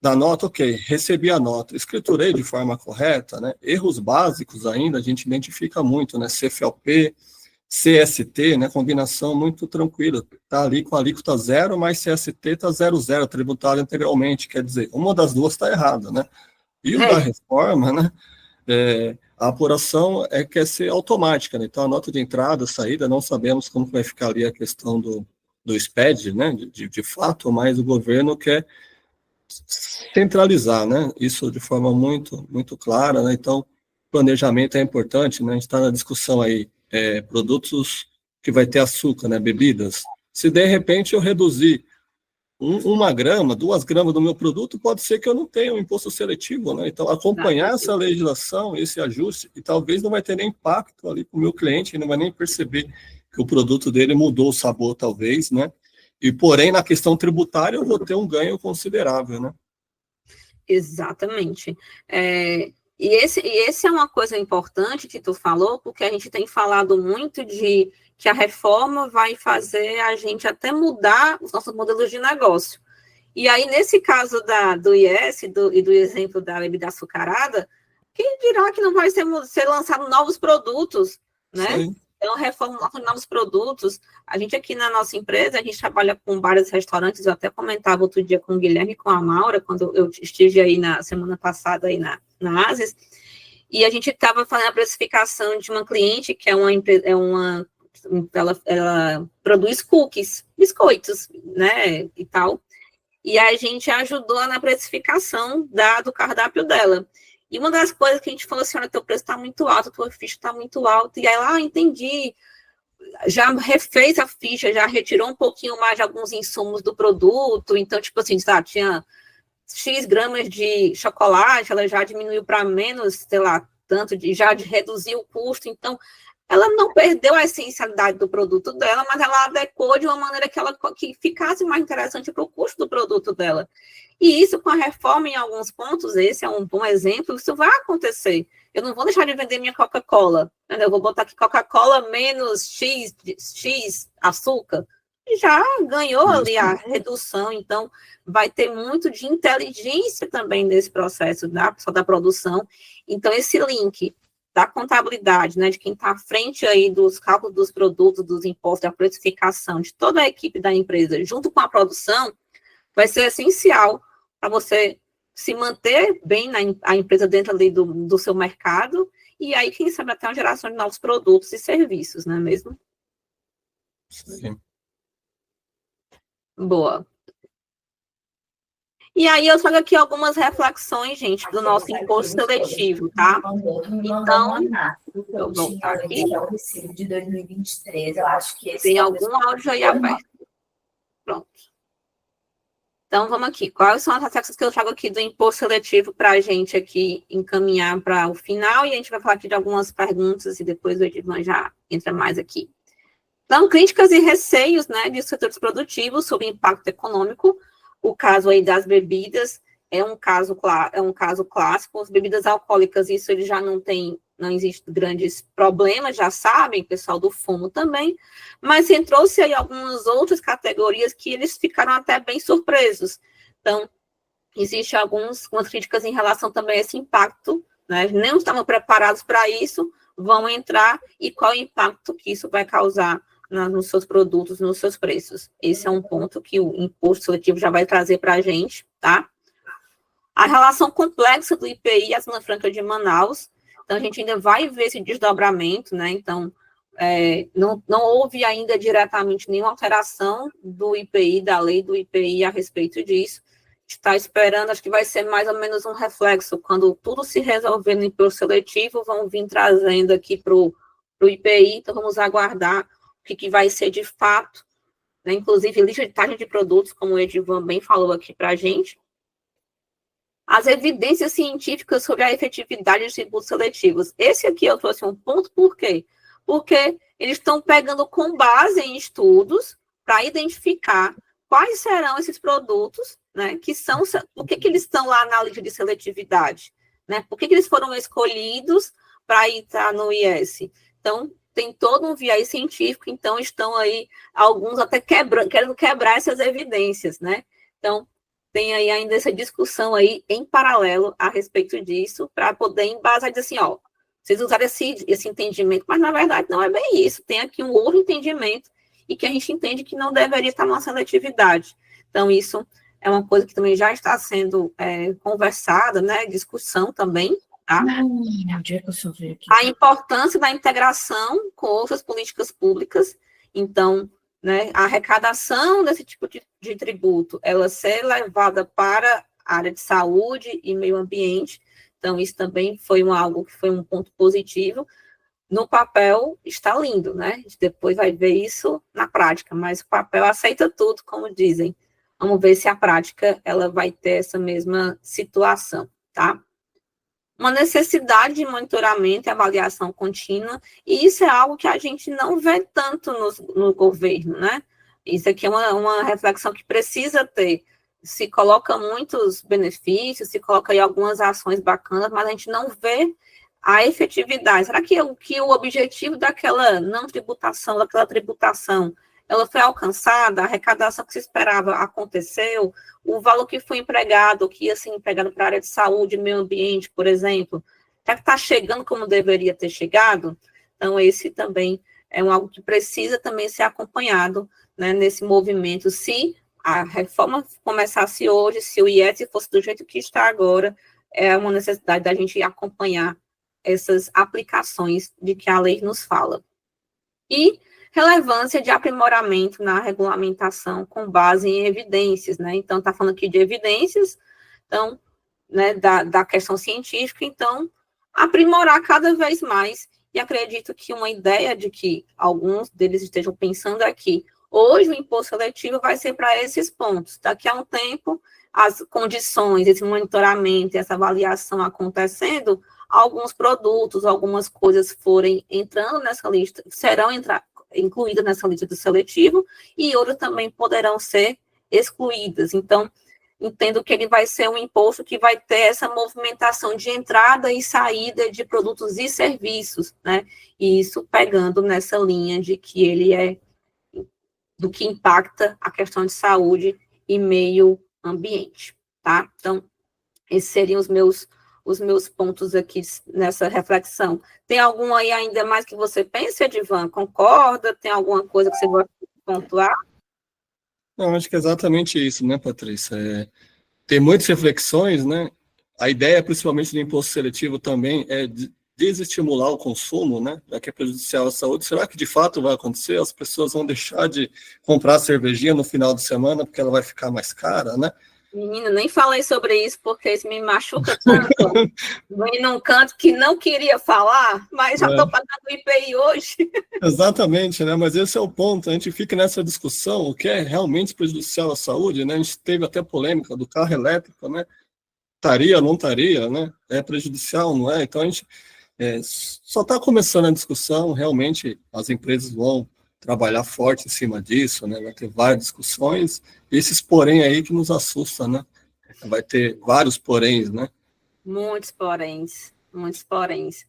dá nota, ok, recebi a nota, escriturei de forma correta, né? Erros básicos ainda, a gente identifica muito, né? CFLP, CST, né, combinação muito tranquila, está ali com a alíquota zero, mas CST está 0,0, tributado integralmente, quer dizer, uma das duas está errada, né? E o da reforma, né, a apuração quer ser automática, né? Então a nota de entrada, saída, não sabemos como vai ficar ali a questão do SPED, né, de fato, mas o governo quer centralizar, né, isso de forma muito, muito clara, né? Então planejamento é importante, né? A gente está na discussão aí, produtos que vai ter açúcar, né, bebidas. Se de repente eu reduzir 1 grama, 2 gramas do meu produto, pode ser que eu não tenha um imposto seletivo, né? Então, acompanhar essa legislação, esse ajuste, e talvez não vai ter nem impacto ali para o meu cliente, ele não vai nem perceber que o produto dele mudou o sabor, talvez, né? E, porém, na questão tributária, eu vou ter um ganho considerável, né? Exatamente. E esse é uma coisa importante que tu falou, porque a gente tem falado muito de que a reforma vai fazer a gente até mudar os nossos modelos de negócio. E aí, nesse caso do IS e do exemplo da bebida açucarada, quem dirá que não vai ser lançado novos produtos, né? Sim. Então, reforma novos produtos. A gente aqui na nossa empresa, a gente trabalha com vários restaurantes, eu até comentava outro dia com o Guilherme e com a Maura, quando eu estive aí na semana passada aí na ASIS, e a gente estava fazendo a precificação de uma cliente que é uma empresa, ela produz cookies, biscoitos, né, e tal, e a gente ajudou na precificação do cardápio dela. E uma das coisas que a gente falou assim, olha, teu preço está muito alto, tua ficha está muito alta, e aí ela, entendi, já refez a ficha, já retirou um pouquinho mais de alguns insumos do produto, então, tipo assim, tinha X gramas de chocolate, ela já diminuiu para menos, sei lá, tanto, já reduziu o custo, então, ela não perdeu a essencialidade do produto dela, mas ela adequou de uma maneira que ficasse mais interessante para o custo do produto dela. E isso, com a reforma, em alguns pontos, esse é um bom exemplo, isso vai acontecer. Eu não vou deixar de vender minha Coca-Cola, né? Eu vou botar aqui Coca-Cola menos X açúcar, e já ganhou ali a redução, então vai ter muito de inteligência também nesse processo da produção. Então, esse link da contabilidade, né, de quem está à frente aí dos cálculos dos produtos, dos impostos, da precificação, de toda a equipe da empresa, junto com a produção, vai ser essencial para você se manter bem a empresa dentro ali do seu mercado, e aí, quem sabe, até uma geração de novos produtos e serviços, não é mesmo? Sim. Boa. E aí, eu trago aqui algumas reflexões, gente, do nosso imposto seletivo, tá? Então, eu vou voltar aqui. De 2023, eu acho que esse tem algum áudio aí aberto. Pronto. Então, vamos aqui. Quais são as reflexões que eu trago aqui do imposto seletivo para a gente aqui encaminhar para o final? E a gente vai falar aqui de algumas perguntas e depois o Edivan já entra mais aqui. Então, críticas e receios, né, de setores produtivos sobre impacto econômico. O caso aí das bebidas é um caso clássico. As bebidas alcoólicas, isso ele já não existe grandes problemas, já sabem, pessoal do fumo também, mas entrou-se aí algumas outras categorias que eles ficaram até bem surpresos. Então, existem algumas críticas em relação também a esse impacto, né? Não estavam preparados para isso, vão entrar, e qual o impacto que isso vai causar nos seus produtos, nos seus preços. Esse é um ponto que o imposto seletivo já vai trazer para a gente, tá? A relação complexa do IPI e a Zona Franca de Manaus. Então, a gente ainda vai ver esse desdobramento, né? Então, não houve ainda diretamente nenhuma alteração do IPI, da lei do IPI a respeito disso. Está esperando, acho que vai ser mais ou menos um reflexo. Quando tudo se resolver no imposto seletivo, vão vir trazendo aqui para o IPI, então vamos aguardar o que vai ser de fato, né? Inclusive listagem de produtos, como o Edivan bem falou aqui para a gente. As evidências científicas sobre a efetividade dos tributos seletivos. Esse aqui eu trouxe um ponto, por quê? Porque eles estão pegando com base em estudos para identificar quais serão esses produtos, né, por que eles estão lá na lista de seletividade, né, por que eles foram escolhidos para estar no IS. Então, tem todo um viés científico, então estão aí alguns até querendo quebrar essas evidências, né? Então, tem aí ainda essa discussão aí em paralelo a respeito disso, para poder embasar e dizer assim, ó, Vocês usaram esse entendimento, mas na verdade não é bem isso. Tem aqui um outro entendimento e que a gente entende que não deveria estar numa seletividade. Então, isso é uma coisa que também já está sendo conversada, né? Discussão também, tá? A importância da integração com outras políticas públicas. Então, né, a arrecadação desse tipo de tributo, ela ser levada para a área de saúde e meio ambiente. Então, isso também foi algo que foi um ponto positivo. No papel está lindo, né? A gente depois vai ver isso na prática, mas o papel aceita tudo, como dizem. Vamos ver se a prática ela vai ter essa mesma situação, tá? Uma necessidade de monitoramento e avaliação contínua, e isso é algo que a gente não vê tanto no governo, né? Isso aqui é uma reflexão que precisa ter. Se coloca muitos benefícios, se coloca aí algumas ações bacanas, mas a gente não vê a efetividade. Será que o objetivo daquela não tributação, daquela tributação, ela foi alcançada? A arrecadação que se esperava aconteceu? O valor que foi empregado, que ia ser empregado para a área de saúde e meio ambiente, por exemplo, será que está chegando como deveria ter chegado? Então, esse também é algo que precisa também ser acompanhado, né, nesse movimento. Se a reforma começasse hoje, se o IES fosse do jeito que está agora, é uma necessidade da gente acompanhar essas aplicações de que a lei nos fala. E relevância de aprimoramento na regulamentação com base em evidências, né? Então, está falando aqui de evidências, então, né, da questão científica, então, aprimorar cada vez mais, e acredito que uma ideia de que alguns deles estejam pensando aqui, hoje o imposto seletivo vai ser para esses pontos. Daqui a um tempo, as condições, esse monitoramento, essa avaliação acontecendo, alguns produtos, algumas coisas forem entrando nessa lista, serão incluídas nessa lista do seletivo, e outras também poderão ser excluídas. Então, entendo que ele vai ser um imposto que vai ter essa movimentação de entrada e saída de produtos e serviços, né? E isso pegando nessa linha de que ele é do que impacta a questão de saúde e meio ambiente, tá? Então, esses seriam os meus pontos aqui nessa reflexão. Tem algum aí ainda mais que você pense, Edivan? Concorda? Tem alguma coisa que você gosta de pontuar? Não, acho que é exatamente isso, né, Patrícia? Tem muitas reflexões, né? A ideia, principalmente do imposto seletivo, também é desestimular o consumo, né? Já que é prejudicial à saúde. Será que de fato vai acontecer? As pessoas vão deixar de comprar cervejinha no final de semana porque ela vai ficar mais cara, né? Menina, nem falei sobre isso porque isso me machuca tanto. Vem num canto que não queria falar, mas já estou pagando o IPI hoje. Exatamente, né? Mas esse é o ponto. A gente fica nessa discussão, o que é realmente prejudicial à saúde, né? A gente teve até polêmica do carro elétrico, né? Estaria, não estaria, né? É prejudicial, não é? Então a gente só está começando a discussão. Realmente as empresas vão trabalhar forte em cima disso, né? Vai ter várias discussões. E esses porém aí que nos assustam, né? Vai ter vários poréns, né? Muitos poréns, muitos poréns.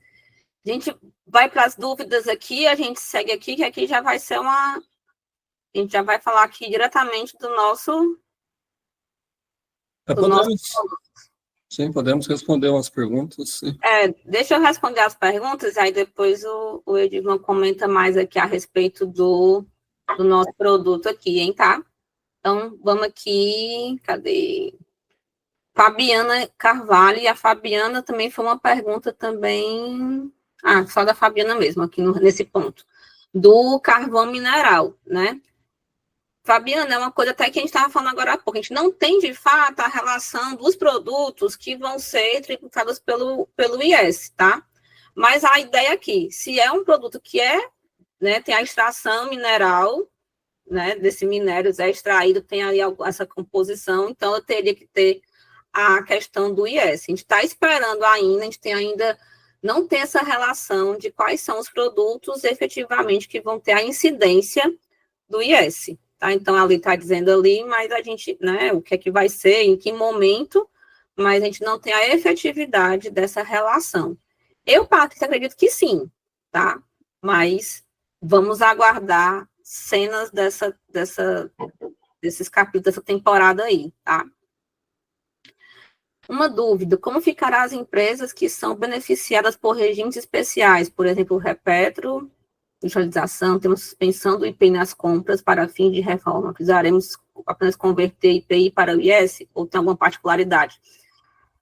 A gente vai para as dúvidas aqui, a gente segue aqui, que aqui já vai ser a gente já vai falar aqui diretamente do nosso... Sim, podemos responder umas perguntas. Sim. Deixa eu responder as perguntas, aí depois o Edivan comenta mais aqui a respeito do nosso produto aqui, hein, tá? Então, vamos aqui, cadê? Fabiana Carvalho, e a Fabiana também foi uma pergunta também... só da Fabiana mesmo, aqui nesse ponto. Do carvão mineral, né? Fabiana, é uma coisa até que a gente estava falando agora há pouco. A gente não tem, de fato, a relação dos produtos que vão ser tributados pelo IS, tá? Mas a ideia aqui, se é um produto que né, tem a extração mineral, né, desse minério é extraído, tem ali essa composição, então eu teria que ter a questão do IS. A gente está esperando ainda, a gente não tem essa relação de quais são os produtos efetivamente que vão ter a incidência do IS. Tá? Então, ali está dizendo ali, mas a gente, né, o que é que vai ser, em que momento, mas a gente não tem a efetividade dessa relação. Eu, Patrícia, acredito que sim, tá? Mas vamos aguardar cenas desses capítulos dessa temporada aí, tá? Uma dúvida, como ficarão as empresas que são beneficiadas por regimes especiais, por exemplo, o Repetro, industrialização, temos suspensão do IPI nas compras para fim de reforma, precisaremos apenas converter IPI para o IS ou tem alguma particularidade?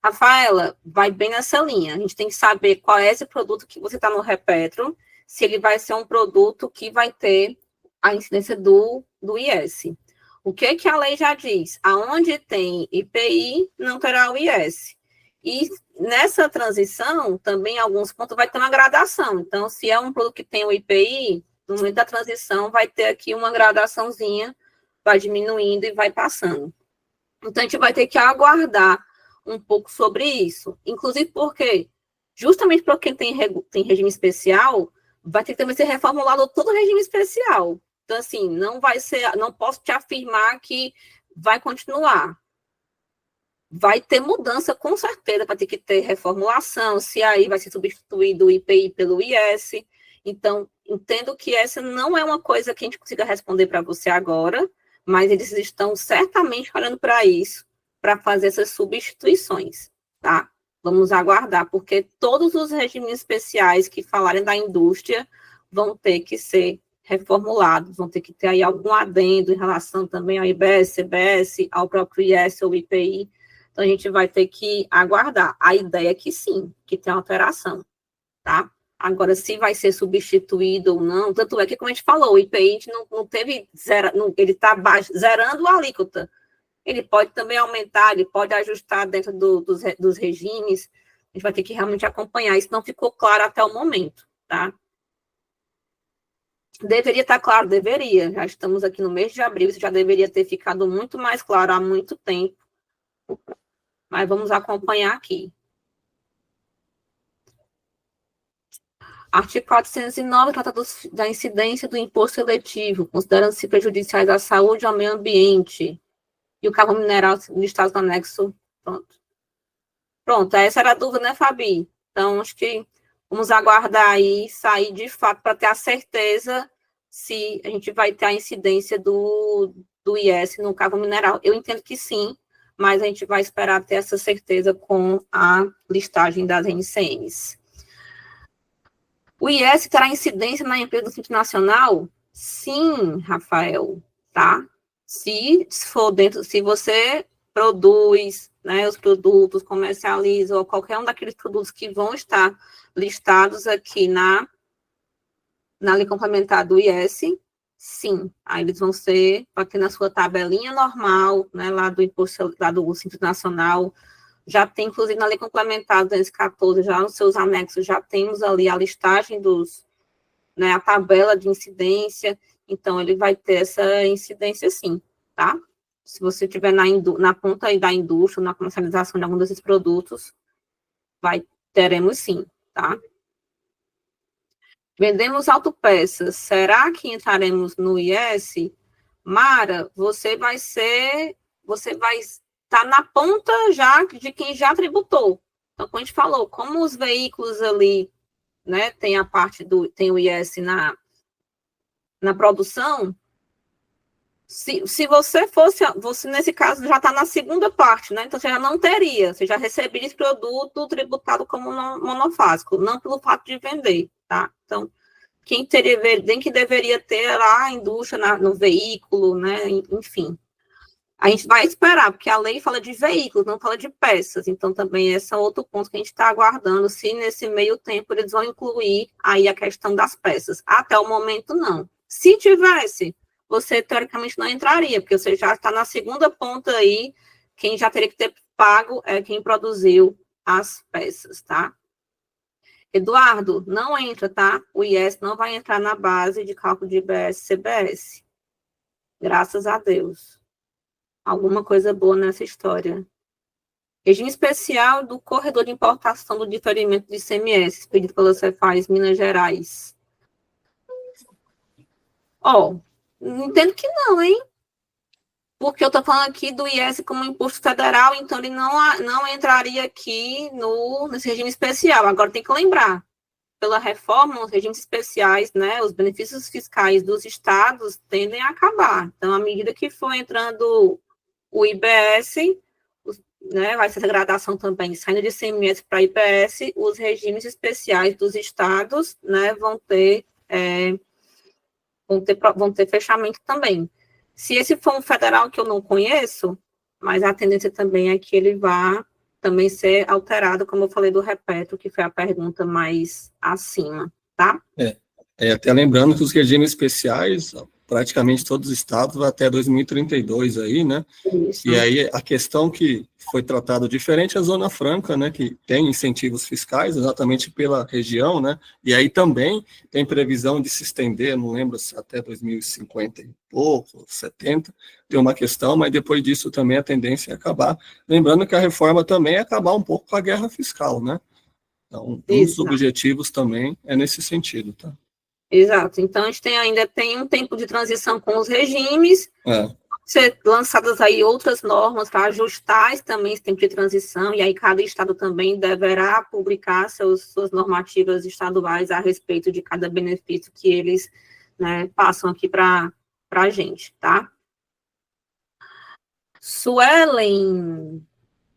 Rafaela, vai bem nessa linha, a gente tem que saber qual é esse produto que você está no Repetro, se ele vai ser um produto que vai ter a incidência do IS. O que a lei já diz? Aonde tem IPI, não terá o IS. E nessa transição, também em alguns pontos vai ter uma gradação. Então, se é um produto que tem o IPI, no momento da transição vai ter aqui uma gradaçãozinha, vai diminuindo e vai passando. Então, a gente vai ter que aguardar um pouco sobre isso. Inclusive porque, justamente para quem tem regime especial, vai ter que também ser reformulado todo o regime especial. Então, assim, não posso te afirmar que vai continuar. Vai ter mudança, com certeza, vai ter que ter reformulação, se aí vai ser substituído o IPI pelo IS. Então, entendo que essa não é uma coisa que a gente consiga responder para você agora, mas eles estão certamente olhando para isso, para fazer essas substituições, tá? Vamos aguardar, porque todos os regimes especiais que falarem da indústria vão ter que ser reformulados, vão ter que ter aí algum adendo em relação também ao IBS, CBS, ao próprio IS ou IPI. Então, a gente vai ter que aguardar. A ideia é que sim, que tem alteração, tá? Agora, se vai ser substituído ou não, tanto é que, como a gente falou, o IPI a gente não teve ele está zerando a alíquota. Ele pode também aumentar, ele pode ajustar dentro dos regimes. A gente vai ter que realmente acompanhar. Isso não ficou claro até o momento, tá? Deveria estar claro, deveria. Já estamos aqui no mês de abril, isso já deveria ter ficado muito mais claro há muito tempo. Mas vamos acompanhar aqui. Artigo 409 trata da incidência do imposto seletivo, considerando-se prejudiciais à saúde e ao meio ambiente. E o carvão mineral listado no anexo. Pronto, essa era a dúvida, né, Fabi? Então, acho que vamos aguardar aí sair de fato para ter a certeza se a gente vai ter a incidência do IS no carvão mineral. Eu entendo que sim, mas a gente vai esperar ter essa certeza com a listagem das NCMs. O IS terá incidência na empresa do Simples Nacional? Sim, Rafael, tá? Se você produz, né, os produtos, comercializa, ou qualquer um daqueles produtos que vão estar listados aqui na lei complementar do IS, sim, aí eles vão ser, aqui na sua tabelinha normal, né, lá do imposto, lá do Simples Nacional, já tem, inclusive, na lei complementar 214, já nos seus anexos, já temos ali a listagem né, a tabela de incidência, então ele vai ter essa incidência sim, tá? Se você estiver na ponta aí da indústria, na comercialização de algum desses produtos, teremos sim, tá? Vendemos autopeças, será que entraremos no IS? Mara, você vai estar na ponta já de quem já tributou. Então, como a gente falou, como os veículos ali, né, tem tem o IS na produção, se você nesse caso já está na segunda parte, né? Então você já não teria, você já receberia esse produto tributado como monofásico, não pelo fato de vender, tá? Então, quem deveria ter lá a indústria no veículo, né? Enfim. A gente vai esperar, porque a lei fala de veículos, não fala de peças. Então, também esse é outro ponto que a gente está aguardando, se nesse meio tempo eles vão incluir aí a questão das peças. Até o momento, não. Se tivesse, você teoricamente não entraria, porque você já está na segunda ponta aí, quem já teria que ter pago é quem produziu as peças, tá? Eduardo, não entra, tá? O IS não vai entrar na base de cálculo de IBS e CBS. Graças a Deus. Alguma coisa boa nessa história. Regime especial do corredor de importação do diferimento de ICMS, pedido pela Cefaz Minas Gerais. Entendo que não, hein? Porque eu estou falando aqui do IS como imposto federal, então ele não entraria aqui nesse regime especial. Agora tem que lembrar, pela reforma, os regimes especiais, né, os benefícios fiscais dos estados tendem a acabar. Então, à medida que for entrando o IBS, né, vai ser a gradação também, saindo de ICMS para IPS, os regimes especiais dos estados, né, vão ter fechamento também. Se esse for um federal que eu não conheço, mas a tendência também é que ele vá também ser alterado, como eu falei do Repeto, que foi a pergunta mais acima, tá? Até lembrando que os regimes especiais, praticamente todos os estados, vai até 2032 aí, né? Isso. E aí a questão que foi tratada diferente é a Zona Franca, né? Que tem incentivos fiscais exatamente pela região, né? E aí também tem previsão de se estender, não lembro se até 2050 e pouco, 70, tem uma questão, mas depois disso também a tendência é acabar. Lembrando que a reforma também é acabar um pouco com a guerra fiscal, né? Então, um dos objetivos também é nesse sentido, tá? Exato. Então, a gente ainda tem um tempo de transição com os regimes, ser lançadas aí outras normas para ajustar também esse tempo de transição, e aí cada estado também deverá publicar suas normativas estaduais a respeito de cada benefício que eles, né, passam aqui para a gente, tá? Suelen,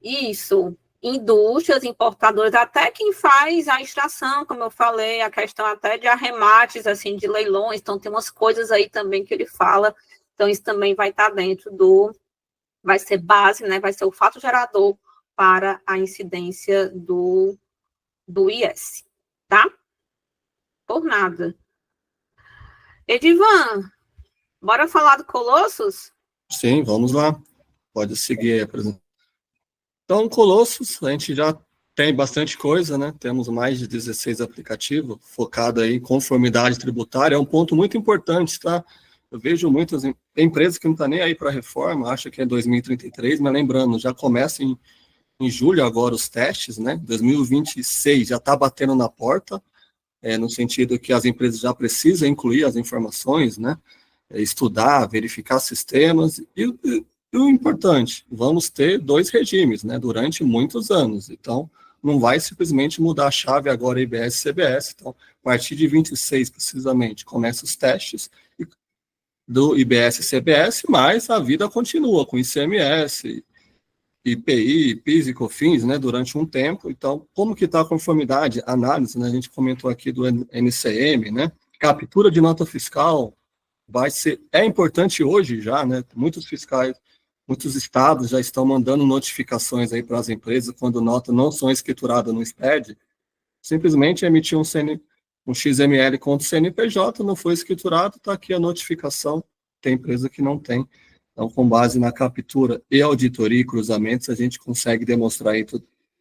isso, indústrias, importadoras, até quem faz a extração, como eu falei, a questão até de arremates, assim, de leilões, então tem umas coisas aí também que ele fala, então isso também vai estar dentro vai ser base, né, vai ser o fato gerador para a incidência do IS, tá? Por nada. Edivan, bora falar do Colossus? Sim, vamos lá. Pode seguir aí a apresentação. Então, Colossus, a gente já tem bastante coisa, né? Temos mais de 16 aplicativos focados aí em conformidade tributária. É um ponto muito importante, tá? Eu vejo muitas empresas que não estão nem aí para a reforma, acha que é 2033, mas lembrando, já começa em julho agora os testes, né? 2026 já está batendo na porta, no sentido que as empresas já precisam incluir as informações, né? Estudar, verificar sistemas e o importante, vamos ter 2 regimes, né, durante muitos anos. Então, não vai simplesmente mudar a chave agora IBS e CBS. Então, a partir de 26, precisamente, começam os testes do IBS e CBS, mas a vida continua com ICMS, IPI, PIS e COFINS, né, durante um tempo. Então, como que está a conformidade? Análise, né, a gente comentou aqui do NCM, né, captura de nota fiscal, é importante hoje já, né, muitos estados já estão mandando notificações aí para as empresas quando notas não são escrituradas no SPED, simplesmente emitir um XML contra o CNPJ, não foi escriturado, está aqui a notificação, tem empresa que não tem. Então, com base na captura e auditoria e cruzamentos, a gente consegue demonstrar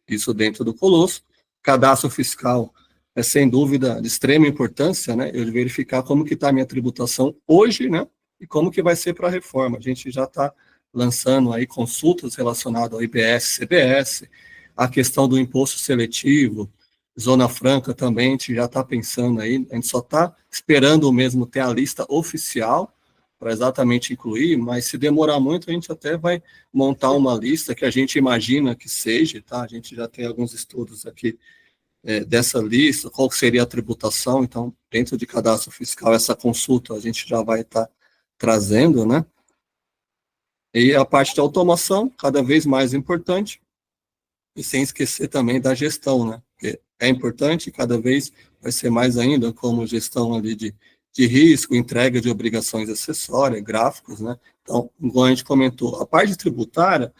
isso dentro do Colosso. Cadastro fiscal é, sem dúvida, de extrema importância, né, eu verificar como que está a minha tributação hoje, né, e como que vai ser para a reforma. A gente já está lançando aí consultas relacionadas ao IBS, CBS, a questão do imposto seletivo, Zona Franca também, a gente já está pensando aí, a gente só está esperando mesmo ter a lista oficial para exatamente incluir, mas se demorar muito, a gente até vai montar uma lista que a gente imagina que seja, tá? A gente já tem alguns estudos aqui dessa lista, qual seria a tributação, então, dentro de cadastro fiscal, essa consulta a gente já vai estar trazendo, né? E a parte de automação, cada vez mais importante, e sem esquecer também da gestão, né? Porque é importante, cada vez vai ser mais ainda, como gestão ali de risco, entrega de obrigações acessórias, gráficos, né? Então, como a gente comentou, a parte tributária,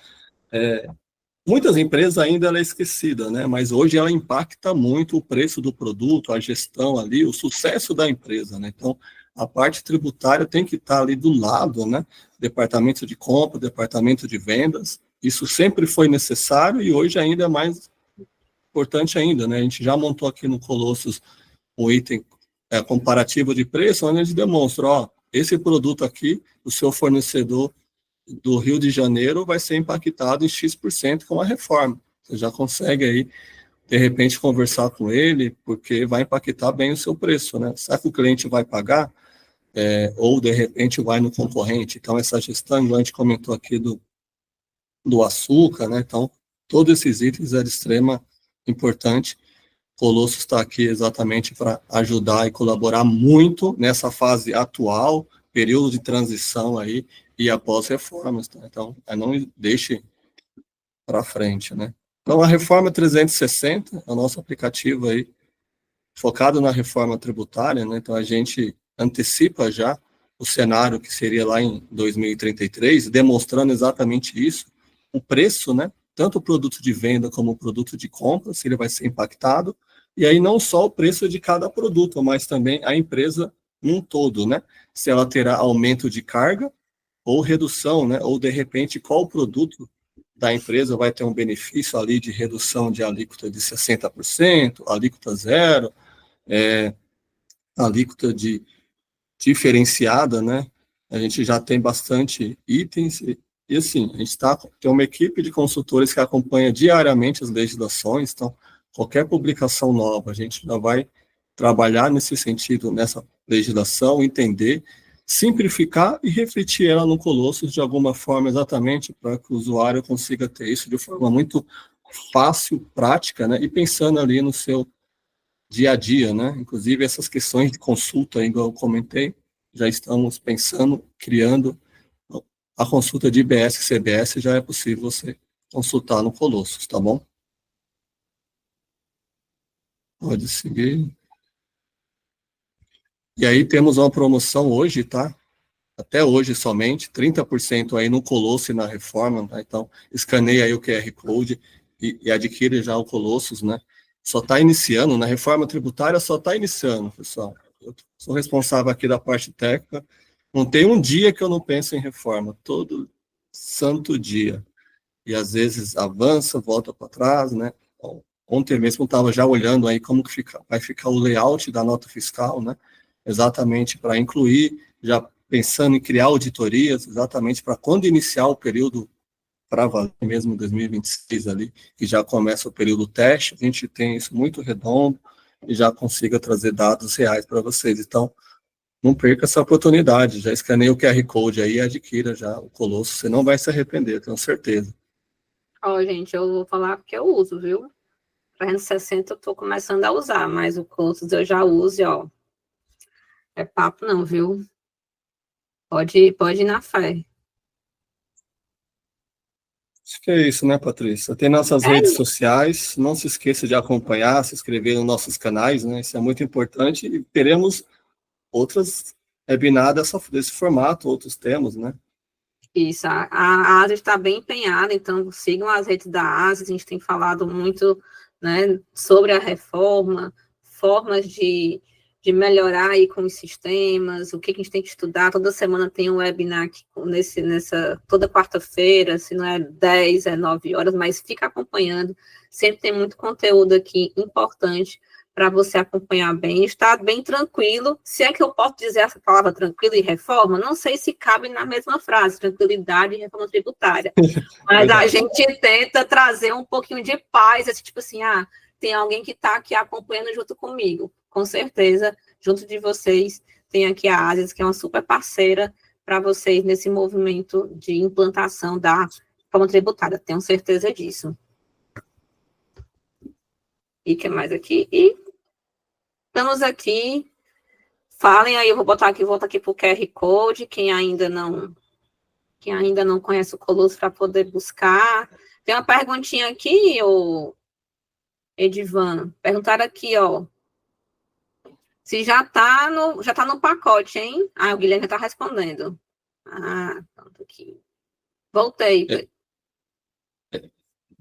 muitas empresas ainda ela é esquecida, né? Mas hoje ela impacta muito o preço do produto, a gestão ali, o sucesso da empresa, né? Então, a parte tributária tem que estar ali do lado, né? Departamento de compra, departamento de vendas, isso sempre foi necessário e hoje ainda é mais importante ainda, né? A gente já montou aqui no Colossus um item comparativo de preço, onde a gente demonstra, ó, esse produto aqui, o seu fornecedor do Rio de Janeiro vai ser impactado em X% com a reforma. Você já consegue aí, de repente, conversar com ele, porque vai impactar bem o seu preço, né? Será que o cliente vai pagar? Ou, de repente, vai no concorrente? Então, essa gestão, igual a gente comentou aqui do açúcar, né? Então, todos esses itens é de extrema importância. Colossus está aqui exatamente para ajudar e colaborar muito nessa fase atual, período de transição aí, e após reformas, tá? Então, não deixe para frente, né? Então, a Reforma 360, é o nosso aplicativo aí, focado na reforma tributária, né? Então, a gente antecipa já o cenário que seria lá em 2033, demonstrando exatamente isso, o preço, né? Tanto o produto de venda como o produto de compra, se ele vai ser impactado, e aí não só o preço de cada produto, mas também a empresa num todo, né? Se ela terá aumento de carga ou redução, né? Ou, de repente, qual produto da empresa vai ter um benefício ali de redução de alíquota de 60%, alíquota zero, alíquota diferenciada, né? A gente já tem bastante itens e assim, a gente tem uma equipe de consultores que acompanha diariamente as legislações, então, qualquer publicação nova, a gente já vai trabalhar nesse sentido, nessa legislação, entender, simplificar e refletir ela no Colossus de alguma forma, exatamente para que o usuário consiga ter isso de forma muito fácil, prática, né? E pensando ali no seu dia a dia, né? Inclusive essas questões de consulta, igual eu comentei, já estamos pensando, criando a consulta de IBS e CBS, já é possível você consultar no Colossus, tá bom? Pode seguir. E aí temos uma promoção hoje, tá? Até hoje somente, 30% aí no Colossus e na Reforma, tá? Então, escaneia aí o QR Code e adquire já o Colossus, né? Só está iniciando, na reforma tributária só está iniciando, pessoal. Eu sou responsável aqui da parte técnica, não tem um dia que eu não penso em reforma, todo santo dia. E às vezes avança, volta para trás, né? Ontem mesmo estava já olhando aí como que vai ficar o layout da nota fiscal, né? Exatamente para incluir, já pensando em criar auditorias, exatamente para quando iniciar o período para valer mesmo 2026 ali, que já começa o período teste, a gente tem isso muito redondo e já consiga trazer dados reais para vocês. Então, não perca essa oportunidade, já escaneie o QR Code aí e adquira já o Colossus, você não vai se arrepender, tenho certeza. Ó, gente, eu vou falar porque eu uso, viu? 360 eu tô começando a usar, mas o Colossus eu já uso, ó. É papo não, viu? Pode ir na fé. Acho que é isso, né, Patrícia? Tem nossas redes sociais, não se esqueça de acompanhar, se inscrever nos nossos canais, né? Isso é muito importante e teremos outras webinars desse formato, outros temas, né? Isso, a ASIS está bem empenhada, então sigam as redes da ASIS, a gente tem falado muito, né, sobre a reforma, formas de melhorar aí com os sistemas, o que a gente tem que estudar, toda semana tem um webinar aqui toda quarta-feira, se não é 10, é 9 horas, mas fica acompanhando, sempre tem muito conteúdo aqui importante para você acompanhar bem, está bem tranquilo, se é que eu posso dizer essa palavra tranquilo e reforma, não sei se cabe na mesma frase, tranquilidade e reforma tributária, mas a gente tenta trazer um pouquinho de paz, assim, tipo assim, tem alguém que está aqui acompanhando junto comigo, com certeza, junto de vocês, tem aqui a ASIS, que é uma super parceira para vocês nesse movimento de implantação da reforma tributária, tenho certeza disso. E o que mais aqui? E estamos aqui, falem aí, eu vou botar aqui, volta aqui para o QR Code, quem ainda não conhece o Colossus para poder buscar. Tem uma perguntinha aqui, Edivan, perguntaram aqui, ó, se já tá no pacote, hein? O Guilherme já está respondendo. Pronto aqui. Voltei.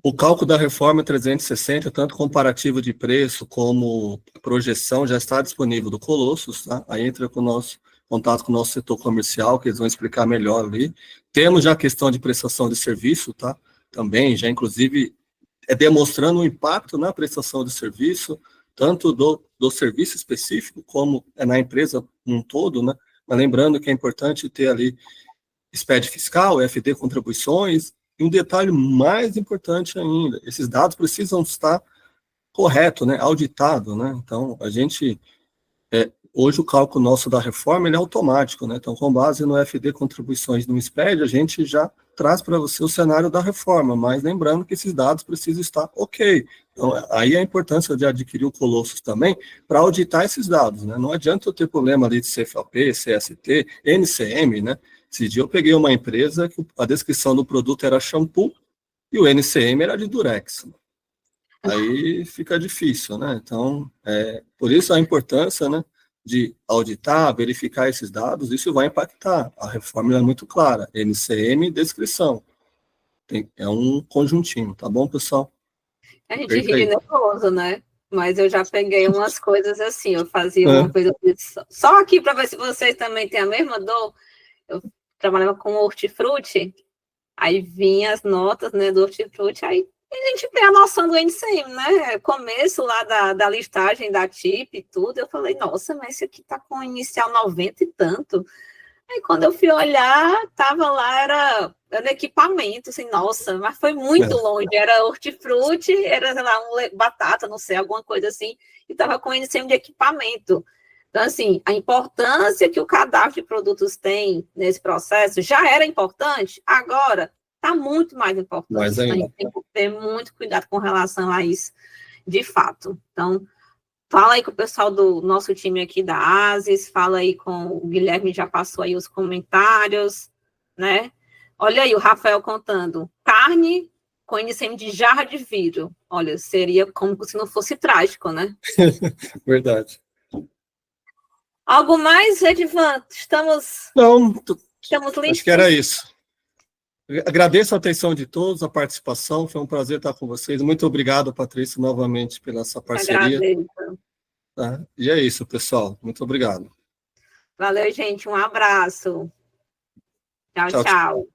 O cálculo da reforma 360, tanto comparativo de preço como projeção, já está disponível do Colossus, tá? Aí entra com o nosso contato com o nosso setor comercial, que eles vão explicar melhor ali. Temos já a questão de prestação de serviço, tá? Também, já inclusive, demonstrando o impacto na prestação de serviço, tanto do serviço específico, como na empresa um todo, né? Mas lembrando que é importante ter ali SPED fiscal, FD contribuições, e um detalhe mais importante ainda, esses dados precisam estar corretos, né, auditado, né, então a gente, hoje o cálculo nosso da reforma, ele é automático, né, então com base no FD contribuições no SPED, a gente já traz para você o cenário da reforma, mas lembrando que esses dados precisam estar ok, então aí a importância de adquirir o Colossus também, para auditar esses dados, né, não adianta eu ter problema ali de CFAP, CST, NCM, né. Esse dia eu peguei uma empresa que a descrição do produto era shampoo e o NCM era de Durex. Aí fica difícil, né? Então, por isso a importância, né, de auditar, verificar esses dados, isso vai impactar. A reforma é muito clara, NCM e descrição. É um conjuntinho, tá bom, pessoal? A gente ri de nervoso, né? Mas eu já peguei umas coisas assim, eu fazia uma coisa só aqui para ver se vocês também têm a mesma dor. Eu trabalhava com hortifruti, aí vinha as notas, né, do hortifruti, aí a gente tem a noção do NCM, né? Começo lá da listagem da TIP e tudo, eu falei, nossa, mas esse aqui tá com inicial 90 e tanto. Aí quando eu fui olhar, tava lá, era equipamento, assim, nossa, mas foi muito longe, era hortifruti, era, sei lá, batata, não sei, alguma coisa assim, e tava com NCM de equipamento. Então, assim, a importância que o cadastro de produtos tem nesse processo já era importante, agora está muito mais importante. Mais ainda. A gente tem que ter muito cuidado com relação a isso, de fato. Então, fala aí com o pessoal do nosso time aqui da ASIS, fala aí com o Guilherme, já passou aí os comentários, né? Olha aí o Rafael contando, carne com NCM de jarra de vidro. Olha, seria como se não fosse trágico, né? Verdade. Algo mais, Edivan? Estamos livres? Acho que era isso. Agradeço a atenção de todos, a participação, foi um prazer estar com vocês. Muito obrigado, Patrícia, novamente, pela essa parceria. Agradeço. Tá? E é isso, pessoal. Muito obrigado. Valeu, gente. Um abraço. Tchau, tchau.